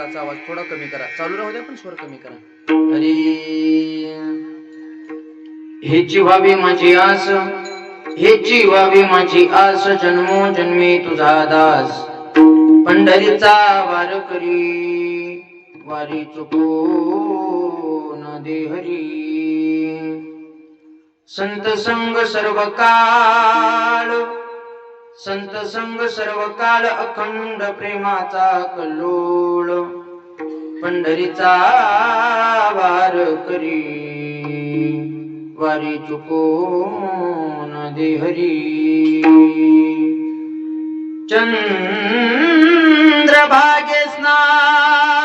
तालाचा आवाज थोडा कमी करा, चालू राहू द्या पण स्वर कमी करा. अरे हेची व्हावी माझी आस, हेची व्हावी माझी आस, जन्मोजन्मी तुझा दास. पंढरीचा वारकरी वारी चुकून दे हरी. संत संग सर्व काळ, संत संग सर्व काळ, अखंड प्रेमाचा कल्लोळ. पंढरीचा वारकरी वारी चुकून दे हरी. चंद्रभागे स्नान,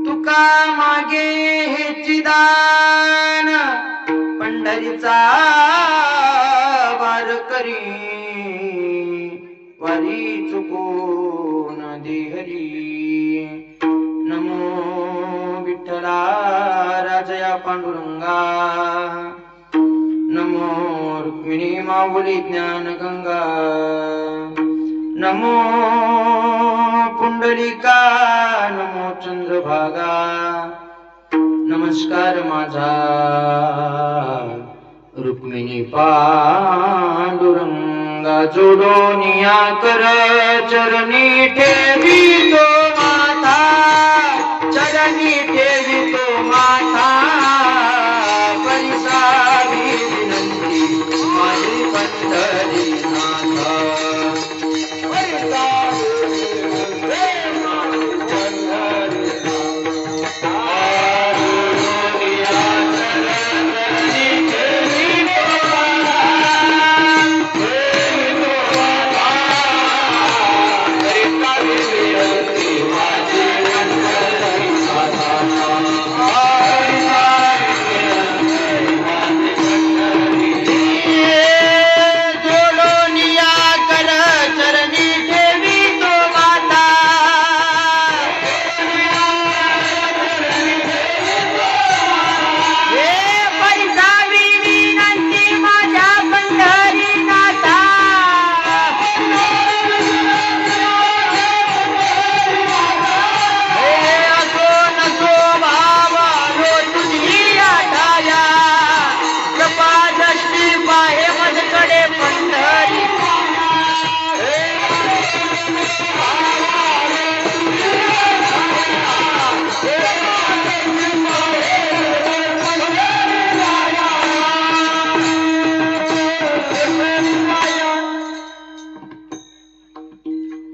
तुका मागे हेची दान. पंढरीचा वारकरी वारी चुकून दे हरी. नमो विठ्ठला राजया पांडुरंगा, नमो रुक्मिणी माऊली ज्ञान गंगा, नमो पुंडलिका, नमो चंद्रभागा. नमस्कार माझा रुक्मिणी पांडुरंगा. जोडोनिया कर चरणी ठेवितो माथा, चरणी ठेवितो माथा. परिसावी विनंती माझी पंढरीनाथा.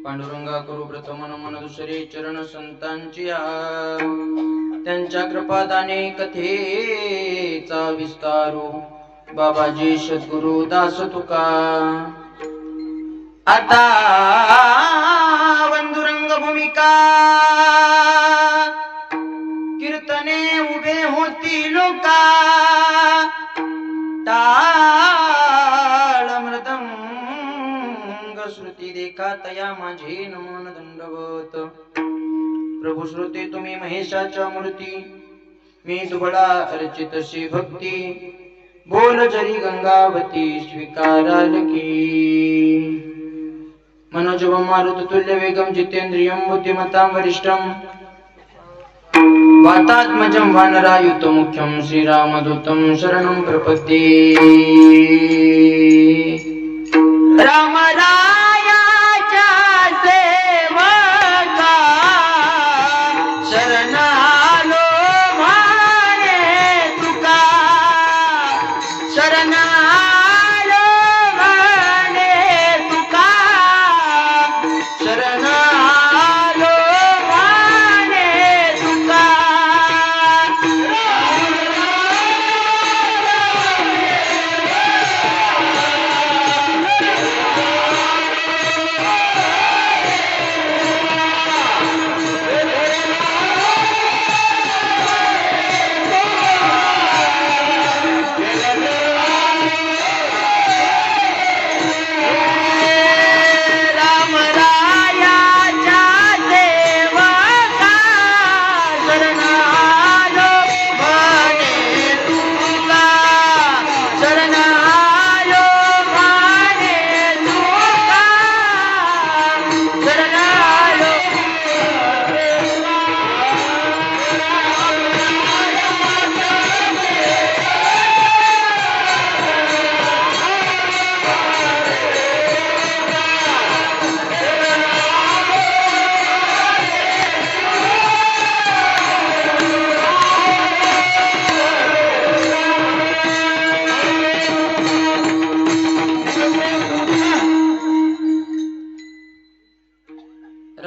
पांडुरंगा करू प्रथम नमन दुसरे चरण संतांची. त्यांच्या कृपादाने कथेचा विस्तारू. बाबाजी सद्गुरु दास तुका. आता वंदुरंग भूमिका, कीर्तने उभे होती लोका. टाळ मृदंग श्रुती देखा तया माझे नमन दंडवत. प्रभू श्रोते तुम्ही महेशाच्या मूर्ती, मी दुबळा अर्चितशी भक्ती. बोल जरी गंगावती स्वीकाराल की. मनोजवं मारुत तुल्य वेगं जितेंद्रियं बुद्धिमतां वरिष्ठं. वातात्मजं वानरायुतं मुख्यं श्रीरामदूतं शरणं प्रपद्ये. राम रायाच्या सेवका शरणालो म्हणे तुका. शरणालो म्हणे तुका. शरणालो म्हणे तुका.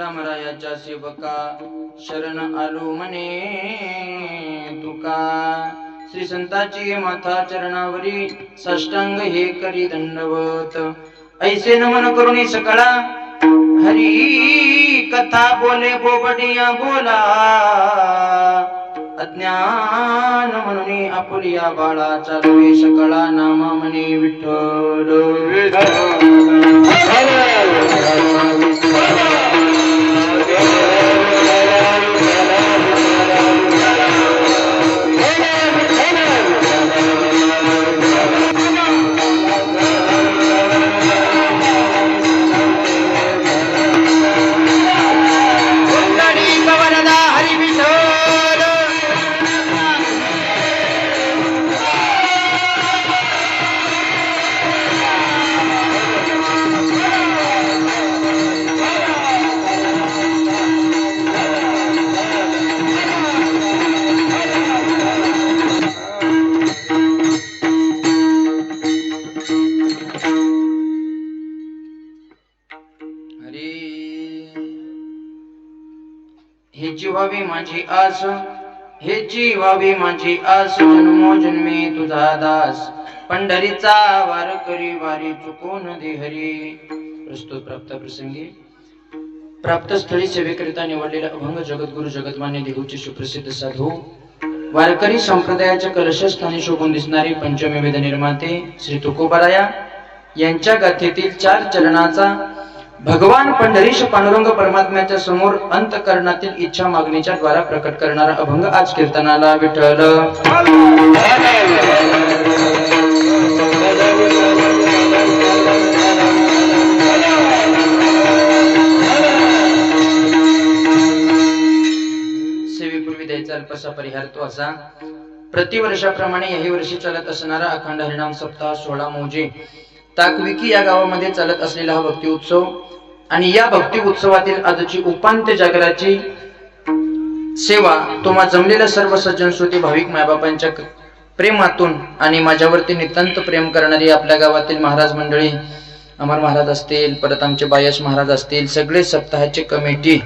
रामरायाच्या सेवका शरण आलो मने तुका श्री संताची माथा चरणावरी साष्टांग हे करी दंडवत ऐसे नमन करुणी सकळा हरी कथा बोले बोबडिया बोला अज्ञान म्हणून आपुलिया बाळा चालवे सकळा नामा म्हणे विठ्ठल व्हावी माझी आस हेची व्हावी माझी आस जन्मोजन्मी तुझा दास पंढरीचा वार करी वारी चुकून दे हरी. प्रस्तुत प्राप्त प्रसंगी प्राप्त स्थळी सेवेकरिता निवडलेला अभंग जगद्गुरु जगतमान्य देहूचे सुप्रसिद्ध साधू वारकरी संप्रदायाच्या कलशस्थानी शोभून दिसणारे पंचमी वेद निर्माते श्री तुकोबाराया यांच्या गाथेतील 4 चरणाचा भगवान पंढरीश पांडुरंग परमात्म्याच्या समोर अंतःकरणातील इच्छा मागणीच्या द्वारा प्रकट करणारा अभंग आज कीर्तनाला विठ्ठल. सेवेपूर्वी द्यायचा अल्पसा परिहार तो असा. प्रतिवर्षाप्रमाणे याही वर्षी चालत असणारा अखंड हरिनाम सप्ताह 16 मौजे ताकविकी या गावामध्ये चालत असलेला हा भक्ती उत्सव आणि या भक्ती उत्सवातील आजची उपांत्य जागराची सेवा तुम्हा जमलेल्या सर्व सज्जन श्रोते भाविक मायबापांच्या प्रेमातून आणि माझ्यावरती नितांत प्रेम करणारी आपल्या गावातील महाराज मंडळी अमर महाराज असतील परत आमचे बायस महाराज असतील सगळे सप्ताहाचे कमिटी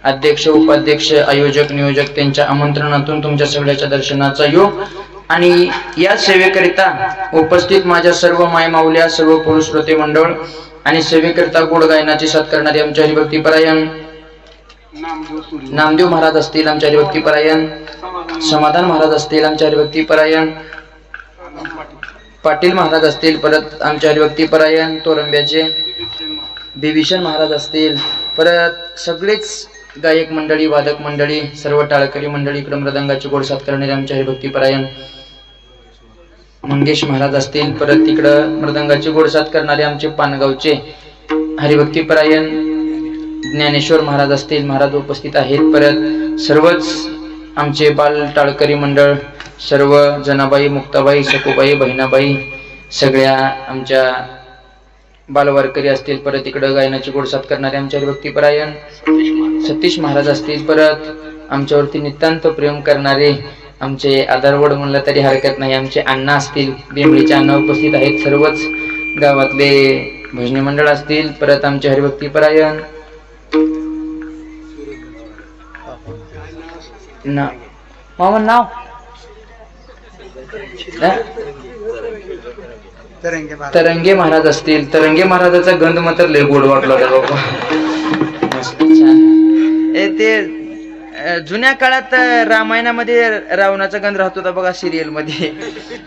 अध्यक्ष उपाध्यक्ष आयोजक नियोजक त्यांच्या आमंत्रणातून तुमच्या सगळ्याच्या दर्शनाचा योग आणि या सेवेकरिता उपस्थित माझ्या सर्व मायमाऊल्या सर्व पुरुष श्रोते मंडळ आणि सेवेकरिता गोड गायनाची साथ करणारे आमच्या हरिभक्ती परायण नामदेव महाराज असतील आमच्या हरिभक्ती परायण समाधान महाराज असतील आमच्या हरिभक्ती परायण पाटील महाराज असतील परत आमच्या हरिभक्ती परायण तोरंब्याचे बिभीषण महाराज असतील परत सगळेच गायक मंडळी वादक मंडळी सर्व टाळकरी मंडळी इकडे मृदंगाची गोड साथ करणारे आमच्या हरिभक्ती परायण मंगेश महाराज असतील परत तिकडं मृदंगाची गोड साथ करणारे आमचे पानगावचे हरिभक्ती परायण ज्ञानेश्वर महाराज असतील महाराज उपस्थित आहेत परत सर्वच आमचे बाल टाळकरी मंडळ सर्व जनाबाई मुक्ताबाई सकुबाई बहिणाबाई सगळ्या आमच्या बालवारकरी असतील परत इकडं गायनाची गोड साथ करणारे आमच्या हरिभक्ती परायण सतीश महाराज असतील परत आमच्यावरती नितांत प्रेम करणारे आमचे आधारवड म्हणलं तरी हरकत नाही आमचे अण्णा असतील बेंबळीचे अण्णा उपस्थित आहेत सर्वच गावातले भजनी मंडळ असतील परत आमचे हरिभक्ती परायण मामा नाव तरंगे महाराज असतील तरंगे महाराजाचा गंध मात्र लय गोड वाटला बाबा मस्त छान ते जुन्या काळात रामायणामध्ये रावणाचा गंध राहत होता बघा सिरियल मध्ये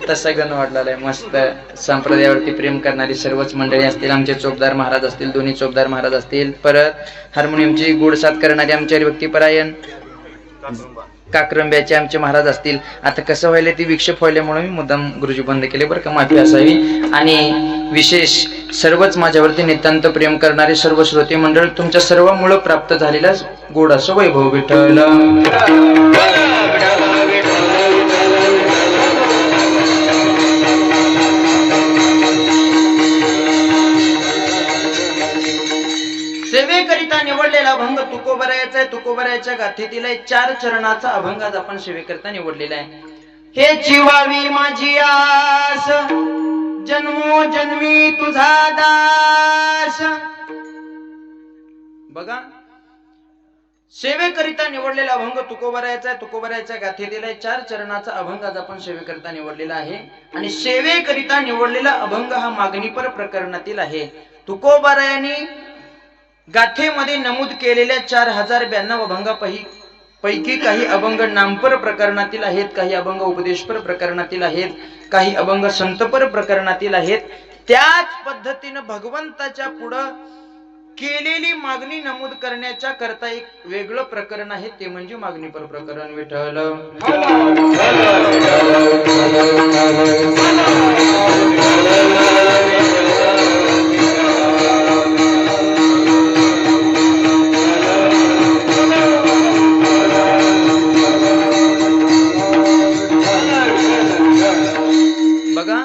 तसा गंध वाटलेला आहे मस्त. संप्रदायावरती प्रेम करणारी सर्वच मंडळी असतील आमचे चोपदार महाराज असतील दोन्ही चोपदार महाराज असतील परत हार्मोनियमची गोड साथ करणारे आमचे हरिभक्ती परायण काक्रंब्याचे आमचे महाराज असतील. आता कसं व्हायला ती विक्षेप व्हायल्यामुळे मी मुद्दाम गुरुजी बंद केले बरं का माफी असावी. आणि विशेष सर्वच माझ्यावरती नितांत प्रेम करणारे सर्व श्रोते मंडळ तुमच्या सर्वांमुळे प्राप्त झालेला गोड असं वैभव विठ्ठल. सेवेकरिता निवडलेला अभंग तुकोबरायाचा आहे. तुकोबरायाच्या गाथेतील 4 चरणाचा अभंग आज आपण सेवेकरिता निवडलेला आहे. हे जीवावी माझी आस जन्मोजन्मी तुझा दास. बघा सेवेकरिता निवडलेला अभंग तुकोबारायाचा आहे. तुकोबारायाच्या गाथे दिलाय 4 चरणाचा अभंग आज आपण सेवेकरिता निवडलेला आहे. आणि सेवेकरिता निवडलेला अभंग हा मागणीपर प्रकरणातील आहे. तुकोबारायांनी गाथेमध्ये नमूद केलेल्या 4092 अभंगापैकी काही अभंग नामपर प्रकरणातील आहेत, काही अभंग उपदेशपर प्रकरणातील आहेत, काही अभंग संतपर प्रकरणातील आहेत. त्याच पद्धतीनं भगवंताच्या पुढं केलेली मागणी नमूद करण्याच्या करता एक वेगळं प्रकरण आहे, ते म्हणजे मागणीपर प्रकरण. विठ्ठल बघा,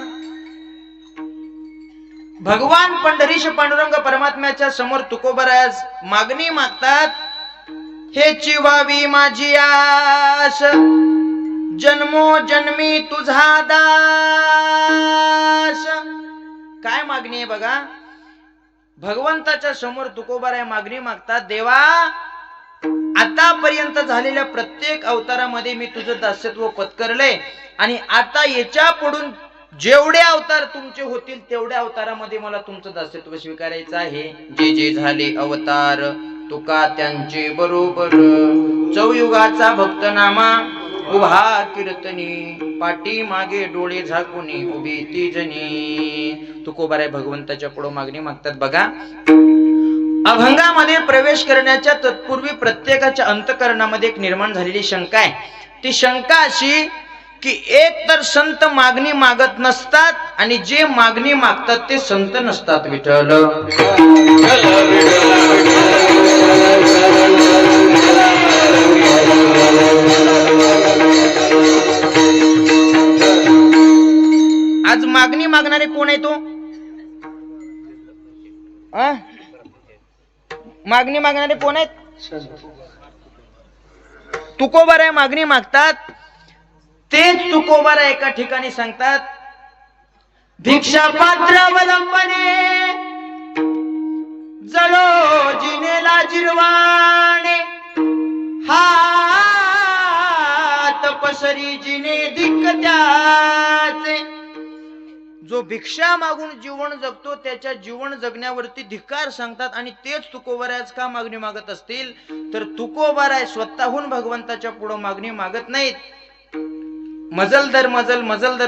भगवान पंढरीश पांडुरंग परमात्म्याच्या समोर तुकोबारायास मागणी मागतात. हेची व्हावी माझी आस, जन्मोजन्मी तुझा दास. काय मागणी आहे बघा, भगवंताच्या समोर तुकोबाराया मागणी मागतात. देवा, आतापर्यंत झालेल्या प्रत्येक अवतारामध्ये मी तुझं दास्यत्व पत्करले आणि आता याच्या पुढून जेवढे अवतार तुमचे होतील तेवढ्या अवतारामध्ये मला तुमचं दास्यत्व स्वीकारायचं आहे. जे जे झाले अवतार तुका त्यांचे बरोबर, चौयुगाचा भक्त नामा उभा कीर्तनी, पाठी मागे डोळे झाकुनी उभी ती जनी. तुकोबाराय भगवंताच्या पुढे मागणी मागतात. बघा, अभंगामध्ये प्रवेश करण्याच्या तत्पूर्वी प्रत्येकाच्या अंतःकरणामध्ये एक निर्माण झालेली शंका आहे. ती शंका अशी की एक तर संत मागणी मागत नसतात आणि जे मागणी मागतात ते संत नसतात. विठ्ठल आज मागणी मागणारे कोण आहे? तो मागणी मागणारे कोण आहेत? तुकोबाराय मागणी मागतात. तेच तुकोबाराय एका ठिकाणी सांगतात, भिक्षा पात्र अवलंबने जळो जिनेला जिरवाणे, हात पसरी जिने दिक्क त्याचे. जो भिक्षा मागून जीवन जगतो त्याच्या जीवन जगण्यावरती धिक्कार सांगतात. आणि तेच तुकोबारायच का मागणी मागत असतील तर तुकोबाराय स्वतःहून भगवंताच्या पुढे मागणी मागत नाहीत. मजल दर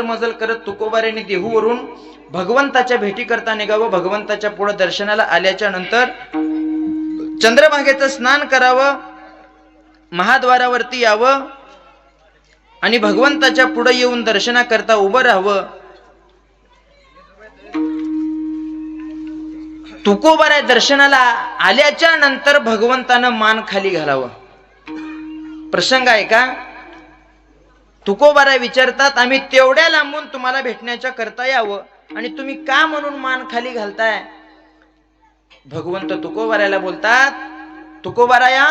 मजल करत तुकोबारायांनी देहूवरून भगवंताच्या भेटी करता निघावं. भगवंताच्या पुढे दर्शनाला आल्याच्या नंतर चंद्रभागेचं स्नान करावं, महाद्वारावरती यावं आणि भगवंताच्या पुढे येऊन दर्शनाकरता उभं राहावं. तुकोबाराय दर्शनाला आल्याच्या नंतर भगवंतानं मान खाली घालावं. प्रसंग आहे का? तुकोबाराय विचारतात, आम्ही तेवढ्या लांबून तुम्हाला भेटण्याच्या करता यावं आणि तुम्ही का म्हणून मान खाली घालताय? भगवंत तुकोबारायला बोलतात, तुकोबाराया,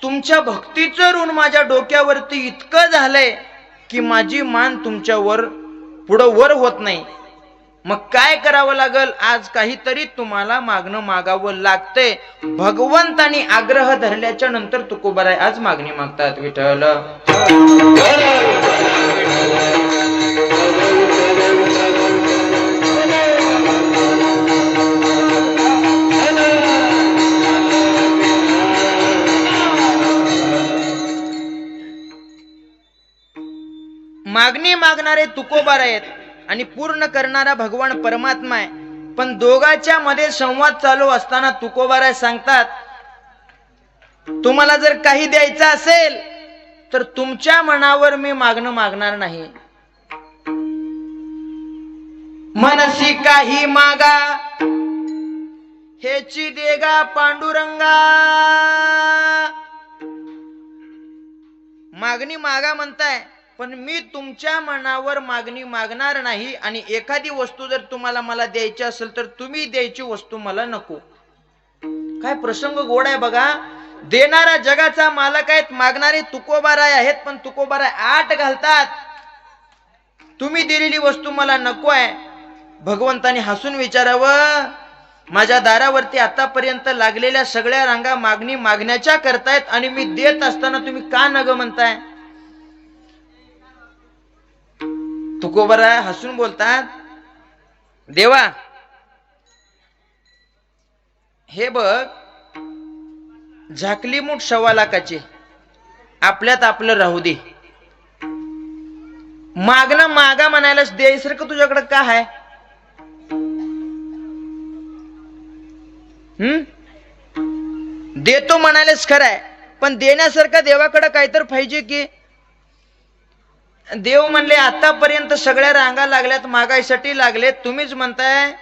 तुमच्या भक्तीचं ऋण माझ्या डोक्यावरती इतकं झालंय की माझी मान तुमच्यावर पुढं वर होत नाही. मग काय करावं लागल? आज काहीतरी तुम्हाला मागणं मागावं लागतंय. भगवंतानी आग्रह धरल्याच्या नंतर तुकोबाराय आज मागणी मागतात. विठ्ठल मागणी मागणारे तुकोबाराय आहेत आणि पूर्ण करणारा भगवान परमात्मा आहे. पण दोघांच्या मध्ये संवाद चालू असताना तुकोबाराय सांगतात, तुम्हाला जर काही द्यायचं असेल तर तुमच्या मनावर मी मागणं मागणार नाही. मनसी काही मागा हेची देगा पांडुरंगा. मागणी मागा म्हणताय पण मी तुमच्या मनावर मागणी मागणार नाही. आणि एखादी वस्तू जर तुम्हाला मला द्यायची असेल तर तुम्ही द्यायची वस्तू मला नको. काय प्रसंग गोड आहे बघा. देणारा जगाचा मालक आहेत, मागणारे तुकोबाराय आहेत, पण तुकोबाराय आट घालतात, तुम्ही दिलेली वस्तू मला नको आहे. भगवंतानी हसून विचारावं, माझ्या दारावरती आतापर्यंत लागलेल्या सगळ्या रांगा मागणी मागण्याच्या करतायत आणि मी देत असताना तुम्ही का नग म्हणताय? तुकोबरा हसून बोलतात, देवा हे बघ, झाकली मूठ 1.25 लाखाची, आपल्यात आपलं राहू दे. मागणं मागा म्हणायलाच द्यायसारखं तुझ्याकडे का आहे? देतो म्हणालेच खरंय, पण देण्यासारखं देवाकडे काहीतरी पाहिजे की. देव म्हणले आतापर्यंत सगळ्या रांगा लागल्यात, मागायसाठी लागलेत, तुम्हीच म्हणताय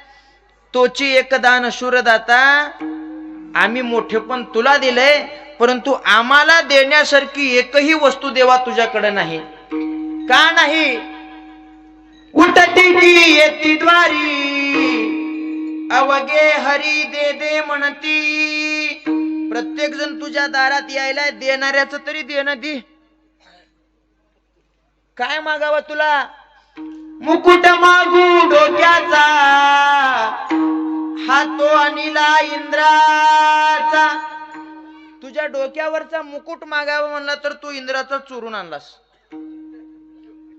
तोची एक दान शूरदाता, आम्ही मोठे पण तुला दिलंय, परंतु आम्हाला देण्यासारखी एकही वस्तू देवा तुझ्याकडे नाही. का नाही? उठती ती येती द्वारी, अवघे हरी दे दे म्हणती. प्रत्येक जण तुझ्या दारात यायला, देणाऱ्याचं तरी देणं दे. काय मागावं तुला? मुकुट मागू डोक्याचा, हातो अनिला इंद्राचा. तुझ्या डोक्यावरचा मुकुट मागावं म्हणला तर तू इंद्राचा चोरून आणलास.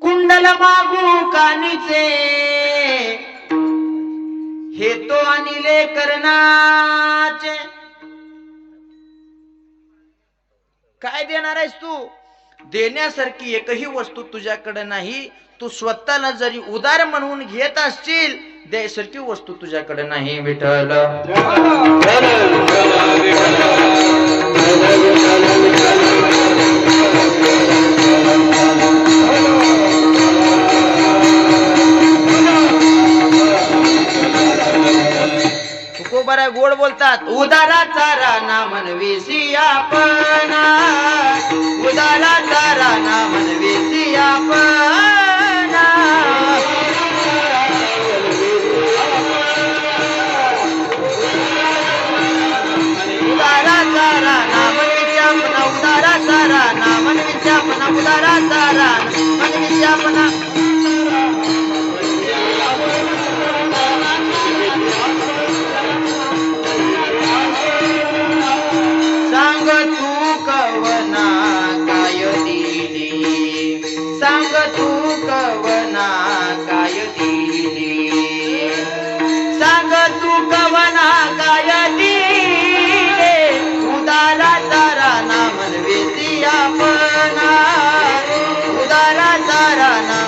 कुंडल मागू कानीचे, हे तो अनिले कर्णाचे. काय देणार आहेस तू? देण्यासारखी एकही वस्तू तुझ्याकडे नाही. तू स्वतःला जरी उदार म्हणून घेत असशील, द्यायसारखी वस्तू तुझ्याकडे नाही. विठ्ठल तुकोबरा गोड बोलतात. उदाराचा राणा म्हणवीसी आपणा, उदाराचा राणा म्हणवीसी आपणा. उदाराचा राणा म्हणवीसी आपणा, उदाराचा राणा म्हणवीसी आपणा, उदाराचा राणा म्हणवीसी आपणा. सांग तू कवना काय दिली, सांग तू कवना काय दिली, सांग तू कवना काय दिली. उदाराचा राणा म्हणवीसी आपणा, उदाराचा राणा.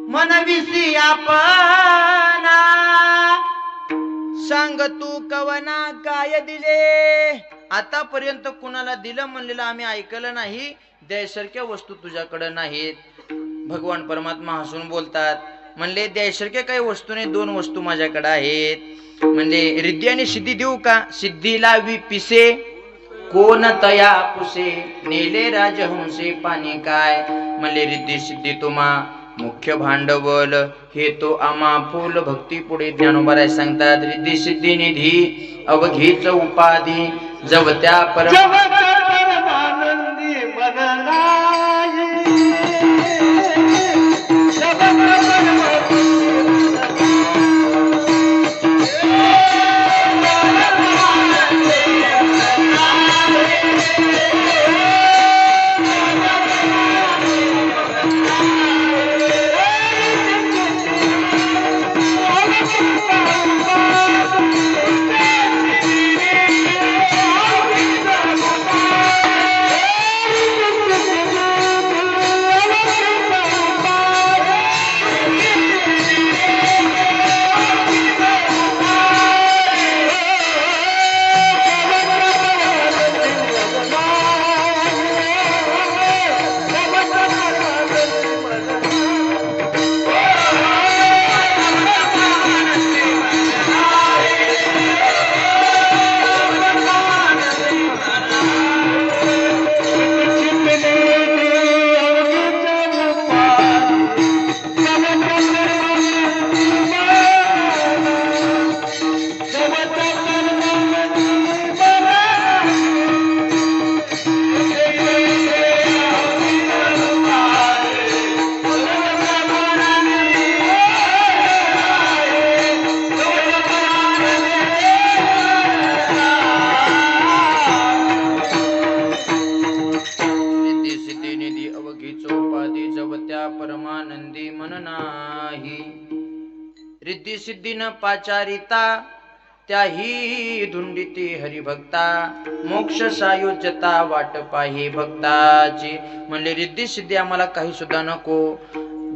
म्हणवीसी आपणा, सांग तू कवना काय दिले. आतापर्यंत कुणाला दिलं म्हणलेलं आम्ही ऐकलं नाही. द्यायसारख्या वस्तू तुझ्याकडे नाहीत. भगवान परमात्मा हसून बोलतात, म्हणले द्यायसारख्या काही वस्तू नाही, 2 वस्तू माझ्याकडे आहेत. म्हणले रिद्धी आणि सिद्धी देऊ का? सिद्धीला विपिसे कोण तया पुसे, नेले राजहंसे पाणी काय. म्हणले रिद्धी सिद्धी तुम्हा मुख्य भांडवल, हे तो आम्हा फुल भक्ती. पुढे ज्ञानोबा सांगतात, रिद्धी सिद्धी निधी अवघीच उपाधी, जव त्या परमानंदी रिद्धी सिद्धी न पाचारिता त्याही धुंडिती हरिभक्ता मोक्ष सायुज्यता वाट पाही भक्ताची. म्हणले रिद्धी सिद्धी आम्हाला काही सुद्धा नको,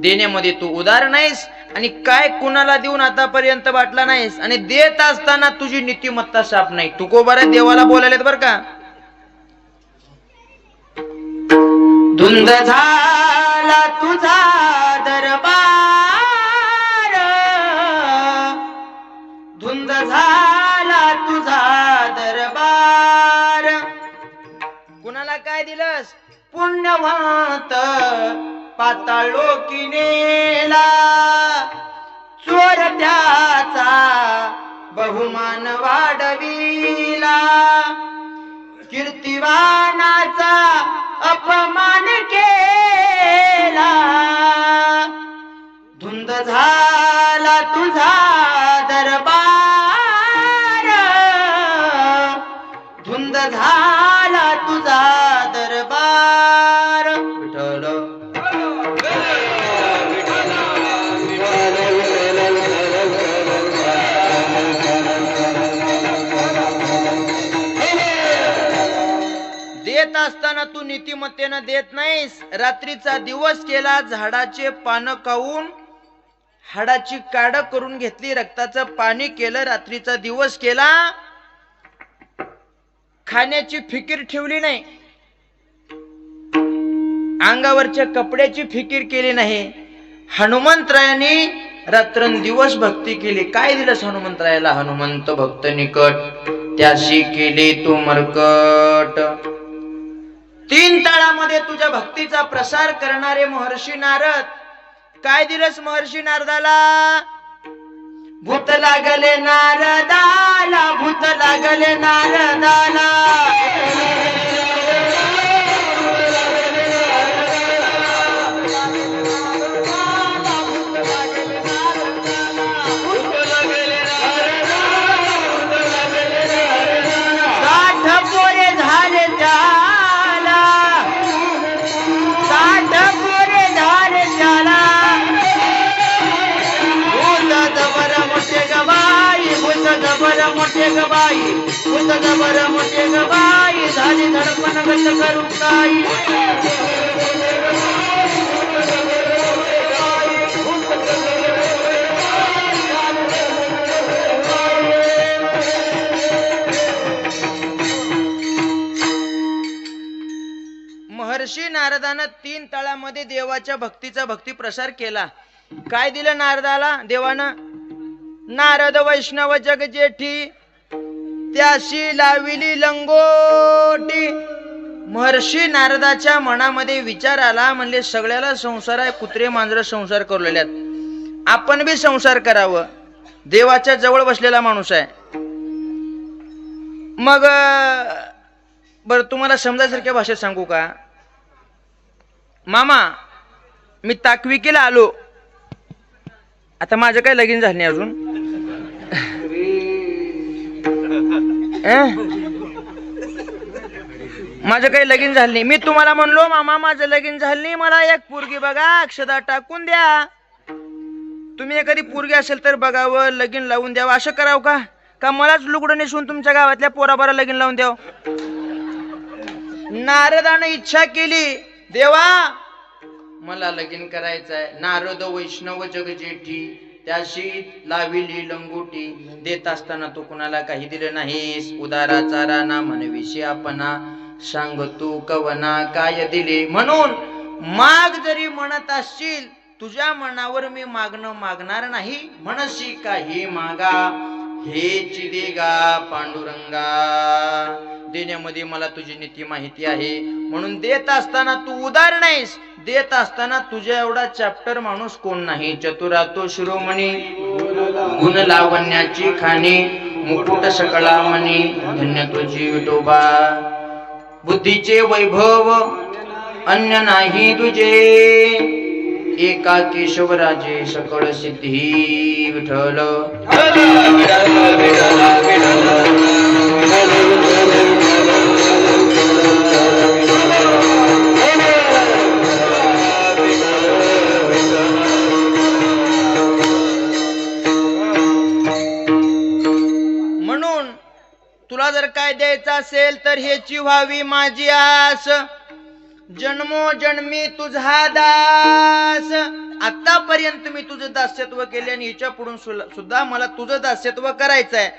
देण्यामध्ये तू उदार नाहीस आणि काय कुणाला देऊन आतापर्यंत वाटला नाहीस आणि देत असताना तुझी नीतिमत्ता साफ नाही. तुकोबारा देवाला बोलायलेत बर का. धुंद झाला तुझा दरबार, धुंद झाला तुझा दरबार. कुणाला काय दिलंस? पुण्यवंत पाताळोकी नेला, चोर त्याचा बहुमान वाढविला, कीर्तिवानाचा अपमान केला. धुंद झाला तुझा दरबार, धुंद झाला तुझा दरबार. विठ्ठल देत असताना तू नीतिमत्तेनं देत नाहीस. रात्रीचा दिवस केला, झाडाचे पानं खाऊन हाडाची काड करून घेतली, रक्ताचं पाणी केलं, रात्रीचा दिवस केला, खाण्याची फिकीर ठेवली नाही, अंगावरच्या कपड्याची फिकीर केली नाही. हनुमंतरायाने रात्रंदिवस भक्ती केली. काय दिलंस हनुमंतरायाला? हनुमंत भक्त निकट त्याशी केली तू मरकट. 3 तळामध्ये तुझ्या भक्तीचा प्रसार करणारे महर्षी नारद. काय दिलंस महर्षी नारदाला? भूत लागले नारदाला, भूत लागले नारदाला. मोठे गबाई भूत जबर मोठे गबाई झाली धडपण गत करू काय. महर्षी नारदानं 3 तळामध्ये देवाच्या भक्तीचा भक्ती प्रसार केला. काय दिलं नारदाला देवानं? नारद वैष्णव जग जेठी त्याशी लाविली लंगोटी. महर्षी नारदाच्या मनामध्ये विचार आला, म्हणले सगळ्याला संसार आहे, कुत्रे मांजर संसार करलेल्यात, आपण बी संसार करावं. देवाच्या जवळ बसलेला माणूस आहे. मग बर तुम्हाला समजायसारख्या भाषेत सांगू का? मामा मी ताकविकीला आलो, आता माझं काही लगीन झालं नाही अजून. माझं काही लगीन झालं नाही. मी तुम्हाला म्हणलो मामा माझं लगीन झालं नाही, मला एक पोरगी बघा, अक्षदा टाकून द्या. तुम्ही एखादी पोरगी असेल तर बघावं, लगीन लावून द्यावं. असं करावं का? का मलाच लुगडं नेसून तुमच्या गावातल्या पोराबारा लगीन लावून द्यावं? नारदानं इच्छा केली, देवा मला लगीन करायचं आहे. नारद वैष्णव जग जेठी त्याशी लाविली लंगोटी. देत असताना तू कुणाला काही दिलं नाहीस. उदाराचा राणा म्हणविषयी आपणा सांग तू कवना काय दिले. म्हणून माग जरी म्हणत असशील, तुझ्या मनावर मी मागणं मागणार नाही. म्हणशी काही मागा हेच देगा पांडुरंगा. देण्यामध्ये मला तुझी नीती माहिती आहे, म्हणून देत असताना तू उदार नाहीस. देत असताना तुझ्या एवढा चॅप्टर माणूस कोण नाही. चतुरा तो शिरोमणी गुण लावण्याची खाणी मुकुट सकळा मणी. धन्य तुझी विठोबा बुद्धीचे वैभव अन्य नाही तुझे. एका केशवराजे सकळ सिद्धी. विठ्ठल न्याय द्यायचा असेल तर ह्याची व्हावी माझी आस, जन्मोजन्मी तुझा दास. आतापर्यंत मी तुझं दास्यत्व केले आणि हिच्या पुढून सुद्धा मला तुझं दास्यत्व करायचं आहे.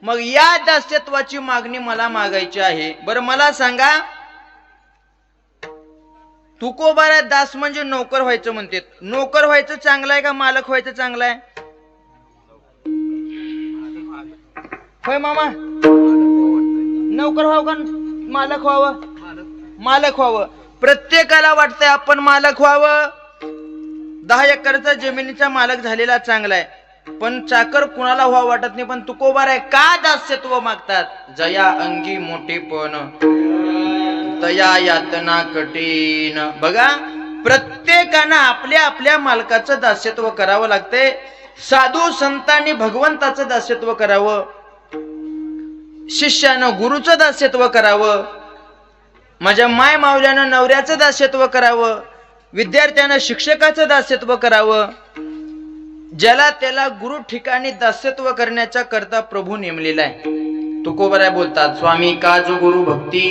मग या दास्यत्वाची मागणी मला मागायची आहे. बरं मला सांगा, तुकोबारा दास म्हणजे नोकर व्हायचं म्हणते. नोकर व्हायचं चांगलं आहे का मालक व्हायचं चांगलं आहे? होय मामा, नोकर व्हावं का मालक व्हावं? मालक व्हावं. प्रत्येकाला वाटतंय आपण मालक व्हावं. 10 एकरचा जमिनीचा मालक झालेला चांगला आहे, पण चाकर कुणाला व्हावं वाटत नाही. पण तुकोबार आहे का दास्यत्व मागतात? जया अंगी मोठेपण तया यातना कठीण. बघा, प्रत्येकानं आपल्या आपल्या मालकाचं दास्यत्व करावं लागतंय. साधू संतांनी भगवंताचं दास्यत्व करावं, शिष्यानं गुरुचं दास्यत्व करावं, माझ्या माय मावल्यानं नवऱ्याचं दास्यत्व करावं, विद्यार्थ्यानं शिक्षकाचं दास्यत्व करावं. ज्याला त्याला गुरु ठिकाणी दास्यत्व करण्याचा करता प्रभू नेमलेला आहे. तुकोबाराय बोलतात, स्वामी काज गुरु भक्ती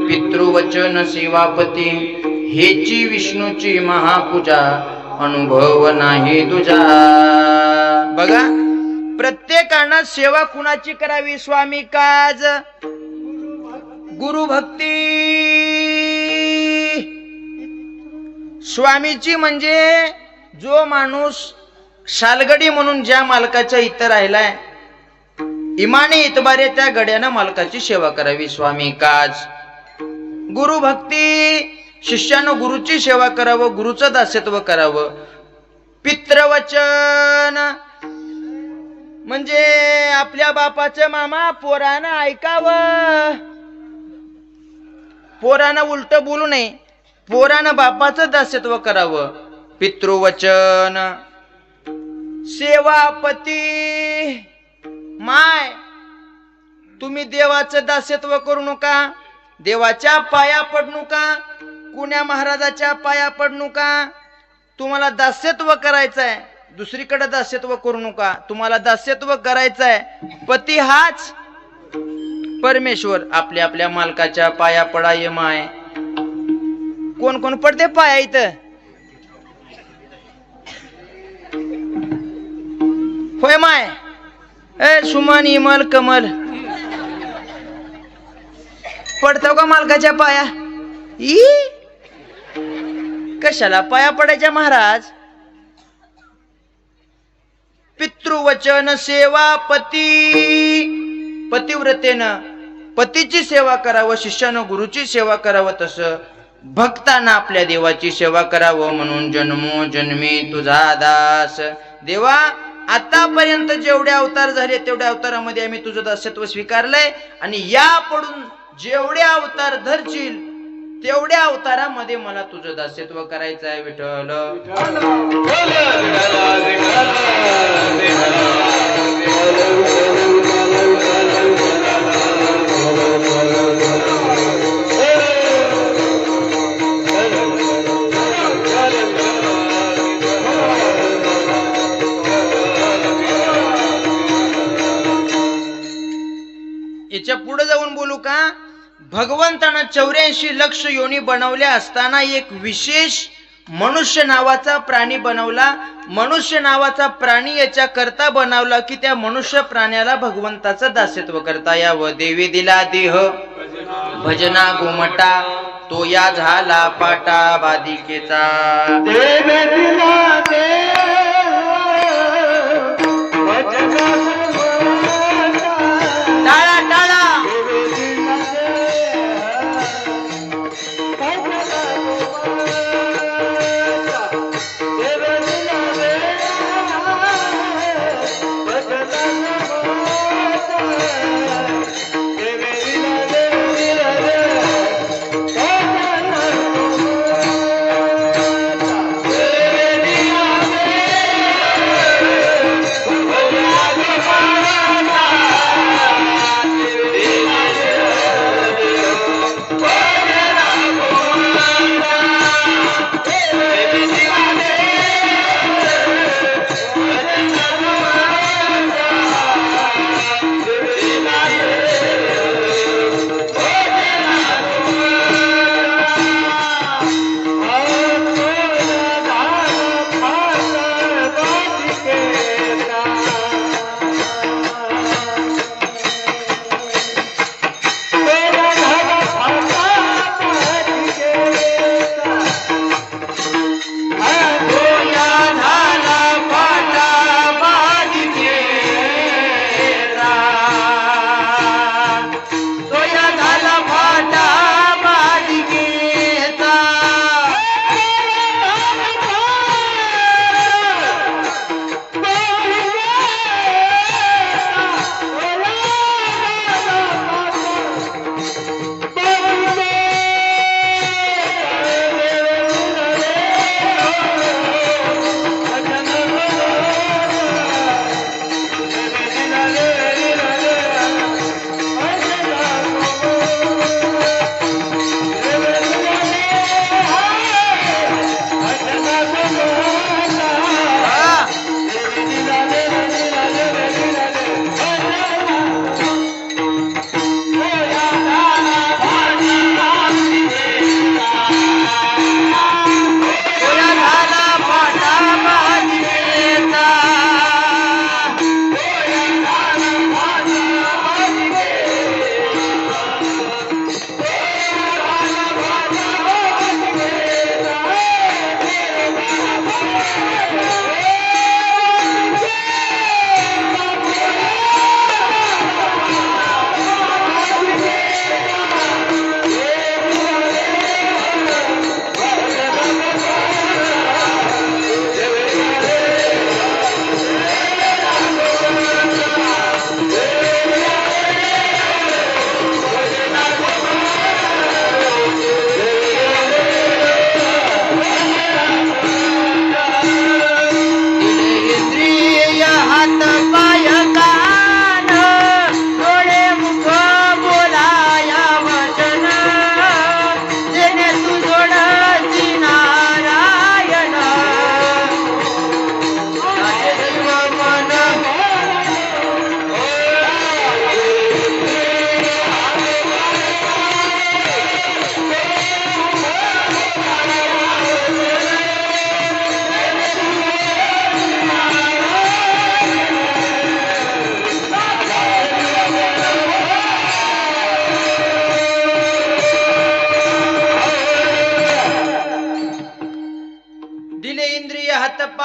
पितृवचन सेवापती, हेची विष्णूची महापूजा अनुभव नाही तुझा. बघा, प्रत्येकानं सेवा कुणाची करावी? स्वामी काज गुरु भक्ती. स्वामीची म्हणजे जो माणूस शालगडी म्हणून ज्या मालकाच्या इथं राहिलाय, इमाने इतबारे त्या गड्यानं मालकाची सेवा करावी. स्वामी काज. गुरु भक्ती, शिष्यानं गुरुची सेवा करावं, गुरुचं दास्यत्व करावं. पितृवचन म्हणजे आपल्या बापाचं मामा पोरानं ऐकावं, पोरानं उलट बोलू नये, पोरानं बापाचं दास्यत्व करावं. पितृवचन. सेवापती, माय तुम्ही देवाचं दास्यत्व करू नका, देवाच्या पाया पडू नका, कुण्या महाराजाच्या पाया पडू नका. तुम्हाला दास्यत्व करायचंय, दुसरीकडे दास्यत्व करू नका. तुम्हाला दास्यत्व करायचंय. पती हाच परमेश्वर. आपल्या आपल्या मालकाच्या पाया पडाय माय. कोण कोण पडते पाया इथं? होय माय. ए सुमन, इमल, कमल, पडतो का मालकाच्या पाया? ई कशाला पाया पडायच्या महाराज? पितृवचन सेवापती. पतिव्रतेनं पतीची सेवा करावं, शिष्यानं गुरुची सेवा करावं, तसं भक्तांना आपल्या देवाची सेवा करावं. म्हणून जन्मोजन्मी तुझा दास. देवा, आतापर्यंत जेवढे अवतार झाले तेवढ्या अवतारामध्ये आम्ही तुझं दास्यत्व स्वीकारलंय, आणि या पडून जेवढे अवतार धरशील तेवढ्या अवतारामध्ये मला तुझं दास्यत्व करायचं आहे. विठ्ठल. याच्या पुढे जाऊन बोलू का? भगवंतानं 84 लक्ष योनी बनवल्या असताना एक विशेष मनुष्य नावाचा प्राणी बनवला. मनुष्य नावाचा प्राणी याच्या करता बनवला की त्या मनुष्य प्राण्याला भगवंताचं दास्यत्व करता यावं. देवी दिला देह भजना गोमटा, तो या झाला पाटा बाधिकेचा. देवी दिला देह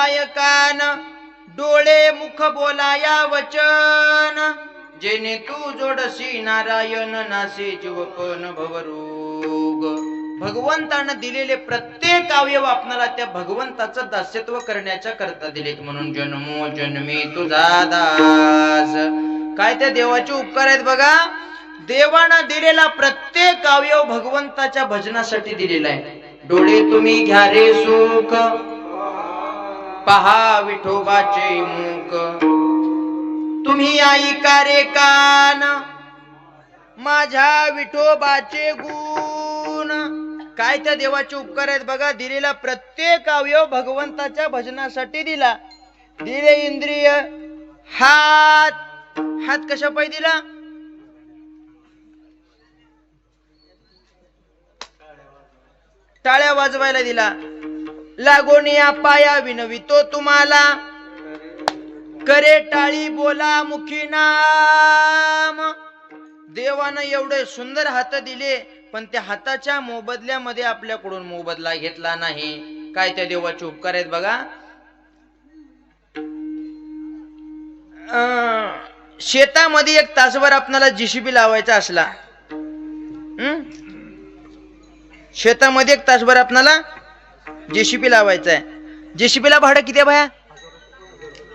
पाय कान डोळे मुख बोलाया वचन जेणे तू जोडसी नारायण नासे जीवपन भवरोग. भगवंतानं दिलेले प्रत्येक अवयव आपल्याला त्या भगवंताचं दास्यत्व करण्याच्या करता दिलेत. म्हणून जन्मो जन्मी तुझा दास. काय त्या देवाचे उपकार आहेत बघा. देवानं दिलेला प्रत्येक अवयव भगवंताच्या भजनासाठी दिलेला आहे. डोळे तुम्ही घ्या रे सुख पहा विठोबाचे मुख तुम्ही ऐका रे कान माझ्या विठोबाचे गुण. काय त्या देवाचे उपकार आहेत बघा. दिलेला प्रत्येक अवयव भगवंताच्या भजनासाठी दिला. दिले इंद्रिय हात. हात कशा पायी दिला. टाळ्या वाजवायला दिला. लागोन या पाया विनवितो तुम्हाला करे टाळी बोला मुखी नाम. देवानं एवढे सुंदर हात दिले पण त्या हाताच्या मोबदल्यामध्ये आपल्याकडून मोबदला घेतला नाही. काय त्या देवाचे उपकार आहेत बघा. शेतामध्ये एक तासभर आपल्याला जेसीबी लावायचा असला, शेतामध्ये एक तासभर आपल्याला जेसीबी लावायचा आहे. जेसीबीला भाडं किती आहे भाया.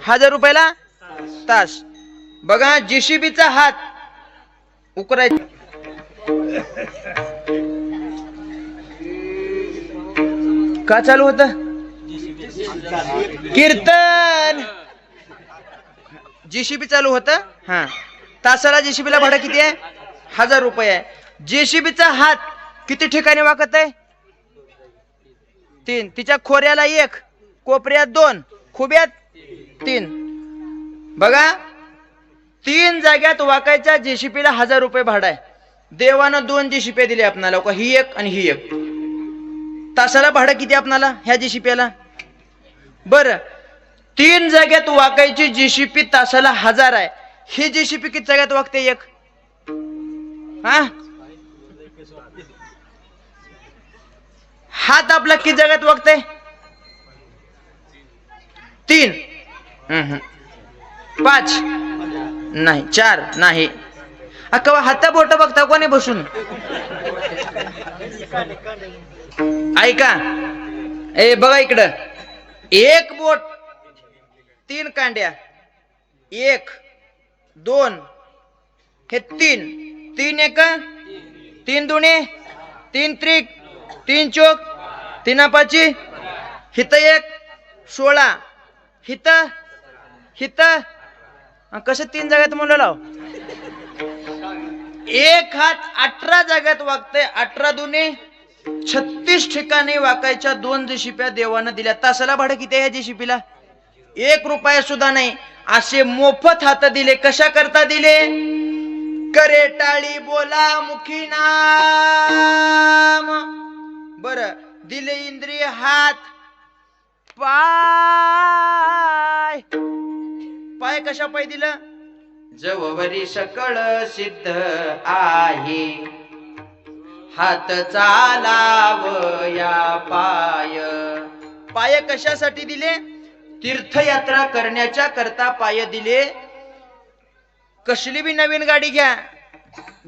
1000 रुपयाला तास. बघा जेसीबीचा हात उकरायचा. का चालू होत कीर्तन. जेसीबी चालू होत. हा तासाला जेसीबीला भाडं किती आहे 1000 रुपये आहे. जेसीबीचा हात किती ठिकाणी वाकत आहे 3. तिच्या खोऱ्याला 1, कोपऱ्यात 2, खुब्यात 3. बघा 3 जाग्यात वाकायच्या जेसीबीला 1000 रुपये भाडं आहे. देवानं 2 जेसीबी दिले आपणाला. ही एक आणि ही एक. तासाला भाडं किती आपणाला ह्या जेसीबीला. बर 3 जाग्यात वाकायची जेसीबी तासाला 1000 आहे. ही जेसीबी किती जाग्यात वागते एक. हा हात आपला किती जाग्यात वागते 3, 5 नाही, 4 नाही. अक्का हाता बोट बघता कोणी बसून. ऐका ए बघा इकडं. एक बोट 3 कांड्या 1 2 हे 3 3 एक 3 दुणे 3 त्रिक 3 चोक 3 पाची हित 1 16 हित हित कसं 3 जाग्यात म्हणलं लाव. एक हात 18 जाग्यात वागतंय. 18 दुने 36 ठिकाणी वाकायच्या 2 जेसीब्या देवानं दिल्या. तासाला भाडं किती आहे या जेसीबीला 1 रुपया सुद्धा नाही. असे मोफत हात दिले. कशा करता दिले. करे टाळी बोला मुखी नाम. बर दिले इंद्रिय हात पाय. पाय कशा पाय दिलं. जववरी सकळ सिद्ध आहे हात चालावया पाय. पाय कशासाठी दिले. तीर्थयात्रा करण्याच्या करता पाय दिले. कसली बी नवीन गाडी घ्या,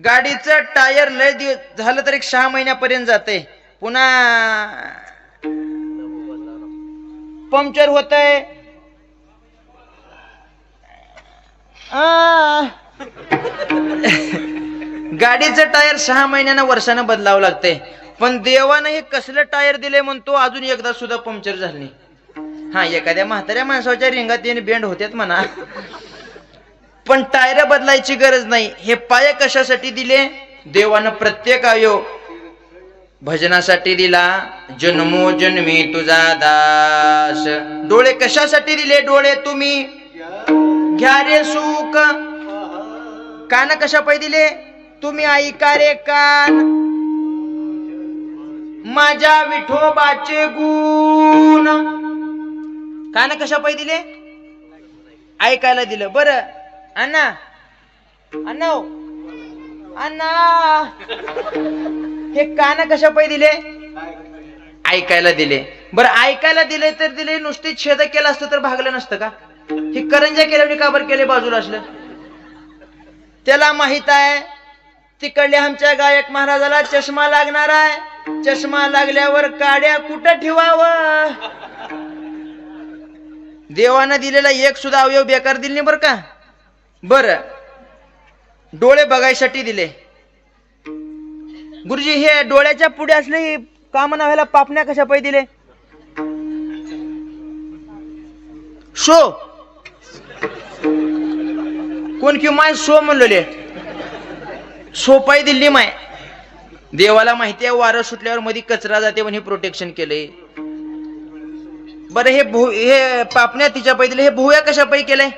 गाडीचं टायर लय झालं तर 6 महिन्यापर्यंत जाते. पुन्हा पंक्चर होतंय. गाडीचं टायर 6 महिन्यानं वर्षानं बदलावं लागतंय. पण देवानं हे कसलं टायर दिले म्हणतो अजून एकदा सुद्धा पंक्चर झालं नाही. हा एखाद्या म्हाताऱ्या माणसाच्या रिंगात येणे बेंड होत्यात म्हणा, पण टायर बदलायची गरज नाही. हे पाय कशासाठी दिले. देवानं प्रत्येक अवयव भजनासाठी दिला. जन्मो जन्मी तुझा दास. डोळे कशासाठी दिले. डोळे तुम्ही घ्या रे सुख. कान कशा पाय दिले. तुम्ही ऐका रे कान माझ्या विठोबाचे गुण. कान कशा पाय दिले. ऐकायला दिलं. बरं अण्णा अण्णा अण्णा हे कान कशा पाय दिले. ऐकायला दिले. बरं ऐकायला दिले तर दिले, नुसती छेद केलं असतं तर भागलं नसतं का? ही करंजा केल्याने का बरं केले बाजूला असलं? त्याला माहित आहे तिकडले आमच्या गायक महाराजाला चष्मा लागणार आहे, चष्मा लागल्यावर काड्या कुठं ठेवावं? देवानं दिलेला एक सुद्धा अवयव बेकार दिले नाही बरं का. बरं डोळे बघायसाठी दिले. गुरुजी हे डोळ्याच्या पुढे असले काम व्हायला पापण्या कशा पाय दिले? शो कोण कि माय शो म्हणलेले सोपाई दिल्ली माय. देवाला माहिती आहे वारं सुटल्यावर मध्ये कचरा जाते म्हणून हे प्रोटेक्शन केले. बरं हे पापण्या तिच्या पायी दिले, हे भुव्या कशा पायी केलंय?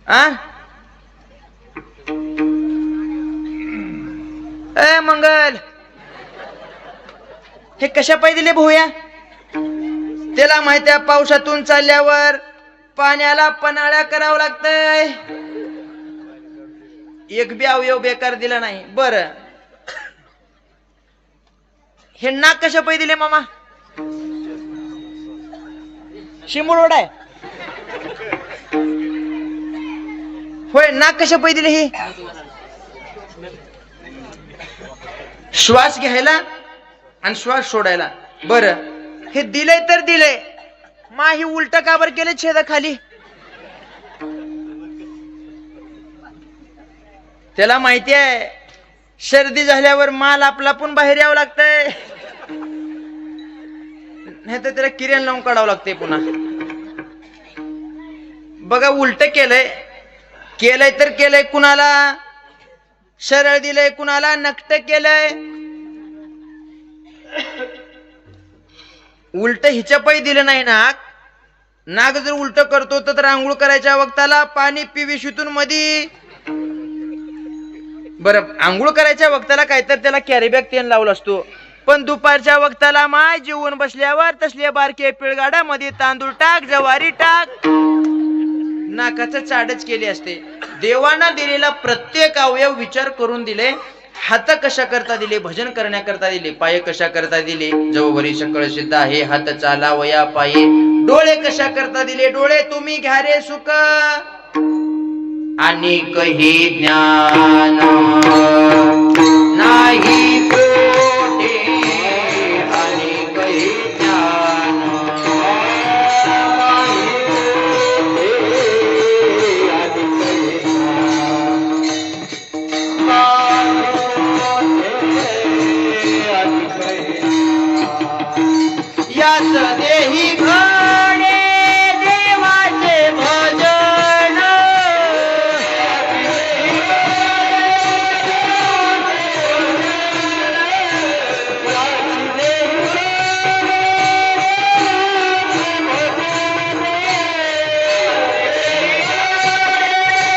आ ए मंगल हे कशा पायी दिले भुव्या? त्याला माहिती आहे पावसातून चालल्यावर पाण्याला पन्हाळ्या करावं लागतंय. एक बी अवयव बेकार दिला नाही. बरं हे नाक कशा पायी दिले मामा? शिमुळोड आहे होय. नाक कशा पायी दिले? हे श्वास घ्यायला आणि श्वास सोडायला. बरं हे दिले तर दिले, माही उलट का बरं केले छेद खाली? त्याला माहिती आहे सर्दी झाल्यावर माल आपला पण बाहेर यावं लागतंय, नाही तर त्याला किरण लावून काढावं लागतंय पुन्हा. बघा उलट केलंय, केलंय तर केलंय कुणाला सरळ दिलंय, कुणाला नकट केलंय. उलट हिच्या पायी दिलं नाही नाक. नाक जर उलट करतो तर आंघोळ करायच्या वक्ताला पाणी पिविशीतून मधी. बरं आंघोळ करायच्या वक्ताला काय तर त्याला कॅरीबॅग तेल लावला असतो, पण दुपारच्या वक्ताला माय जेवून बसल्यावर तसले बारके पिळगाडा मध्ये तांदूळ टाक, ज्वारी टाक, नाकाचं चाडच केली असते. देवाना दिलेला प्रत्येक अवयव विचार करून दिले. हात कशा करता दिले? भजन करण्याकरता दिले. पाय कशा करता दिले? जववरी सकळ सिद्ध आहे हात चालावया पाये. डोळे कशा करता दिले? डोळे तुम्ही घ्या रे सुख आणि कही ज्ञान नाही कोठे आणि कही ज्ञान. याच देही घडे देवाचे भजन. आणि कहे ध्यान.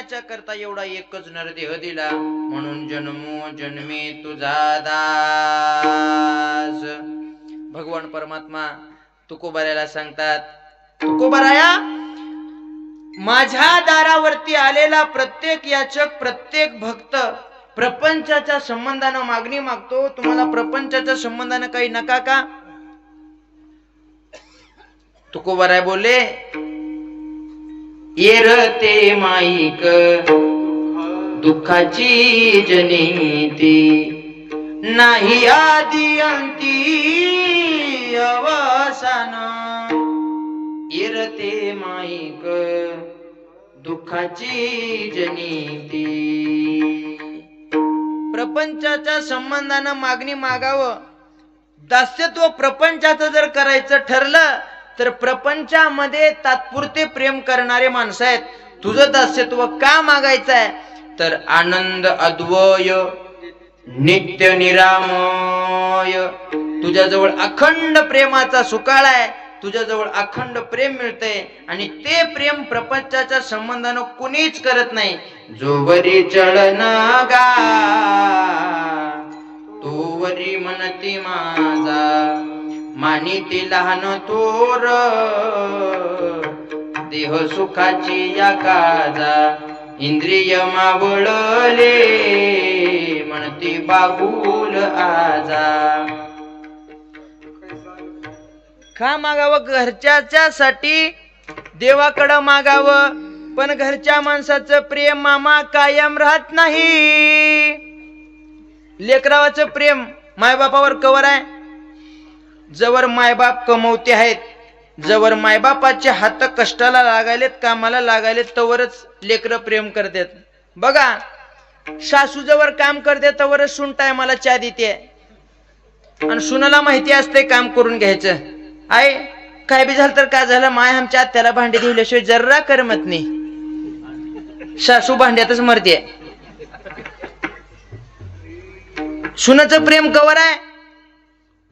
याच्या करता एवढा एकच नरदेह दिला, म्हणून जन्मोजन्मी तुझा दास. भगवान परमात्मा तुकोबाराला सांगतात, तुकोबाराया, माझ्या दारावरती आलेला प्रत्येक याचक, प्रत्येक भक्त प्रपंचाच्या संबंधानं मागणी मागतो. तुम्हाला प्रपंचाच्या संबंधानं काही नका का? तुकोबाराय बोलले, येरते माईक दुःखाची जनिती, नाही आदि अंती अवसान. येरते माईक दुःखाची जनिती. प्रपंचाच्या संबंधानं मागणी मागावं. दास्यत्व प्रपंचाचं जर करायचं ठरलं तर प्रपंचामध्ये तात्पुरते प्रेम करणारे माणसं आहेत. तुझं दास्यत्व का मागायचं आहे? तर आनंद अद्वय नित्य निरामय, तुझ्याजवळ अखंड प्रेमाचा सुकाळ आहे, तुझ्याजवळ अखंड प्रेम मिळते, आणि ते प्रेम प्रपंचाच्या संबंधानं कुणीच करत नाही. जोवरी चळन गा तोवरी मनती माझा, मानिती लहान थोर देह सुखाची या काजा. इंद्रिय मावळले म्हणती बाबूल आजा. का मागावं? घरच्यासाठी देवाकडं मागावं, पण घरच्या माणसाचं प्रेम मामा कायम राहत नाही. लेकरावाचं प्रेम मायबापावर कवर आहे. जवर मायबाप कमवते आहेत, जवर मायबापाचे हात कष्टाला लागायलेत, कामाला लागायलेत, तवरच लेकरं प्रेम करतात. बघा, सासू जवळ काम करते तवरच सून टायमाला चहा देते, आणि सुनाला माहिती असते काम करून घ्यायचं. आय काय बी झालं तर काय झालं, माय आमच्या आत्याला भांडे धुवल्याशिवाय जर्रा करमत नाही. सासू भांड्यातच मरते. सुनाचं प्रेम कवर आहे?